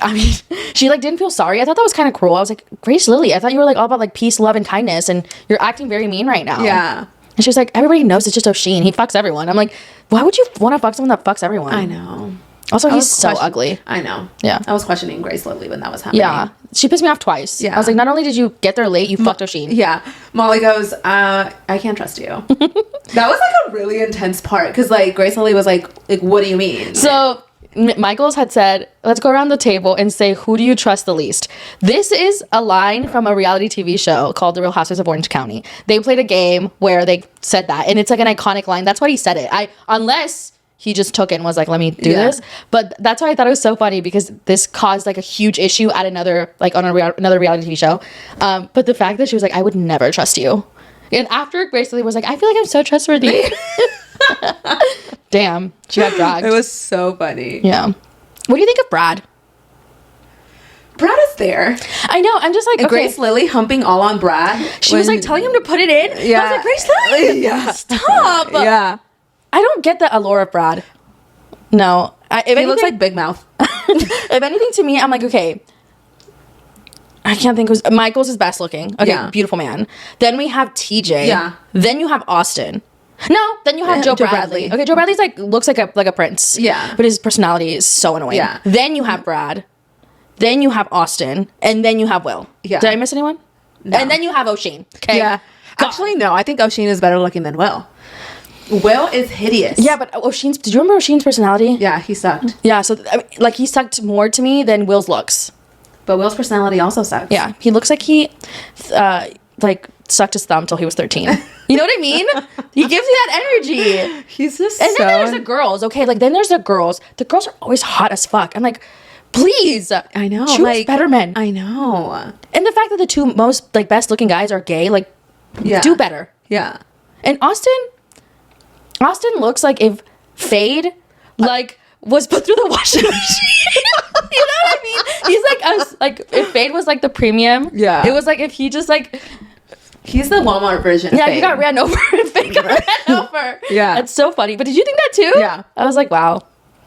[SPEAKER 1] I mean, she like didn't feel sorry. I thought that was kind of cruel. I was like, Grace Lilly, I thought you were like all about like peace, love, and kindness, and you're acting very mean right now. Yeah. And she was like, everybody knows it's just O'Sheen. He fucks everyone. I'm like, why would you want to fuck someone that fucks everyone?
[SPEAKER 2] I know.
[SPEAKER 1] Also, he's so ugly.
[SPEAKER 2] I know. Yeah. I was questioning Grace Lilly when that was happening.
[SPEAKER 1] Yeah. she pissed me off twice. Yeah. I was like, not only did you get there late, you fucked Osheen.
[SPEAKER 2] Yeah. Molly goes, I can't trust you. That was like a really intense part because like Grace Lilly was like, what do you mean?
[SPEAKER 1] So Michaels had said, let's go around the table and say, who do you trust the least? This is a line from a reality TV show called The Real Housewives of Orange County. They played a game where they said that, and it's like an iconic line. That's why he said it. Unless he just took it and was like, let me do this. But that's why I thought it was so funny because this caused like a huge issue at another, like on another reality TV show. But the fact that she was like, I would never trust you. And after Grace Lee was like, I feel like I'm so trustworthy. Damn, she got dragged.
[SPEAKER 2] It was so funny.
[SPEAKER 1] Yeah. What do you think of Brad?
[SPEAKER 2] Brad is there.
[SPEAKER 1] I know. I'm just like,
[SPEAKER 2] and Grace Lilly humping all on Brad.
[SPEAKER 1] She was like telling him to put it in.
[SPEAKER 2] Yeah.
[SPEAKER 1] I was like, Grace Lilly, stop.
[SPEAKER 2] Yeah.
[SPEAKER 1] I don't get the allure of Brad. No.
[SPEAKER 2] He looks like Big Mouth.
[SPEAKER 1] If anything, to me, I'm like, okay, I can't think who's... Michael's is best looking. Okay, beautiful man. Then we have TJ.
[SPEAKER 2] Yeah.
[SPEAKER 1] Then you have Austin. No, then you have Joe Bradley. Okay, Joe Bradley's like, looks like a prince.
[SPEAKER 2] Yeah.
[SPEAKER 1] But his personality is so annoying.
[SPEAKER 2] Yeah.
[SPEAKER 1] Then you have Brad. Then you have Austin. And then you have Will. Yeah. Did I miss anyone? No. And then you have Osheen. Okay.
[SPEAKER 2] Yeah. God. Actually, no. I think Osheen is better looking than Will. Will is hideous.
[SPEAKER 1] Yeah, but Osheen's... Did you remember Osheen's personality?
[SPEAKER 2] Yeah, he sucked.
[SPEAKER 1] Yeah, so I mean, like he sucked more to me than Will's looks.
[SPEAKER 2] But Will's personality also sucks.
[SPEAKER 1] Yeah, he looks like he like sucked his thumb till he was 13. You know what I mean? He gives you that energy.
[SPEAKER 2] He's just
[SPEAKER 1] and then there's the girls. Okay, like then there's the girls. The girls are always hot as fuck. I'm like, please.
[SPEAKER 2] I know.
[SPEAKER 1] Choose better men.
[SPEAKER 2] I know.
[SPEAKER 1] And the fact that the two most like best looking guys are gay, like, do better.
[SPEAKER 2] Yeah.
[SPEAKER 1] And Austin looks like if Fade like was put through the washing machine. You know what I mean? He's like us. Like if Fade was like the premium.
[SPEAKER 2] Yeah.
[SPEAKER 1] It was like if he just like.
[SPEAKER 2] He's the Walmart version.
[SPEAKER 1] Yeah,
[SPEAKER 2] of Fade.
[SPEAKER 1] he got ran over. And Fade got ran over.
[SPEAKER 2] Yeah.
[SPEAKER 1] It's so funny. But did you think that too?
[SPEAKER 2] Yeah.
[SPEAKER 1] I was like, wow.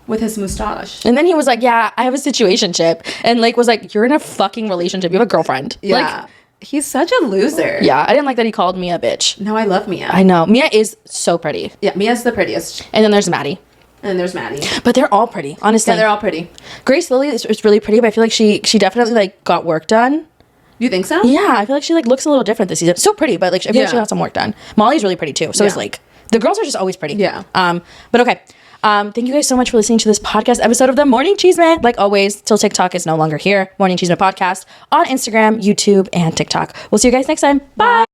[SPEAKER 2] With his mustache.
[SPEAKER 1] And then he was like, yeah, I have a situationship. And Lake was like, you're in a fucking relationship. You have a girlfriend.
[SPEAKER 2] Yeah. Like, he's such a loser.
[SPEAKER 1] Yeah, I didn't like that he called Mia a bitch.
[SPEAKER 2] No, I love Mia.
[SPEAKER 1] I know. Mia is so pretty.
[SPEAKER 2] Yeah, Mia's the prettiest.
[SPEAKER 1] And then there's Maddie.
[SPEAKER 2] And there's Maddie.
[SPEAKER 1] But they're all pretty, honestly.
[SPEAKER 2] Yeah, they're all pretty.
[SPEAKER 1] Grace Lilly is really pretty, but I feel like she definitely like got work done.
[SPEAKER 2] You think so?
[SPEAKER 1] Yeah, I feel like she like looks a little different this season. So pretty, but like I feel like she got some work done. Molly's really pretty too. So is Lake. The girls are just always pretty.
[SPEAKER 2] Yeah.
[SPEAKER 1] But okay. Thank you guys so much for listening to this podcast episode of the Morning Chisme. Like always, till TikTok is no longer here. Morning Chisme podcast on Instagram, YouTube, and TikTok. We'll see you guys next time. Bye.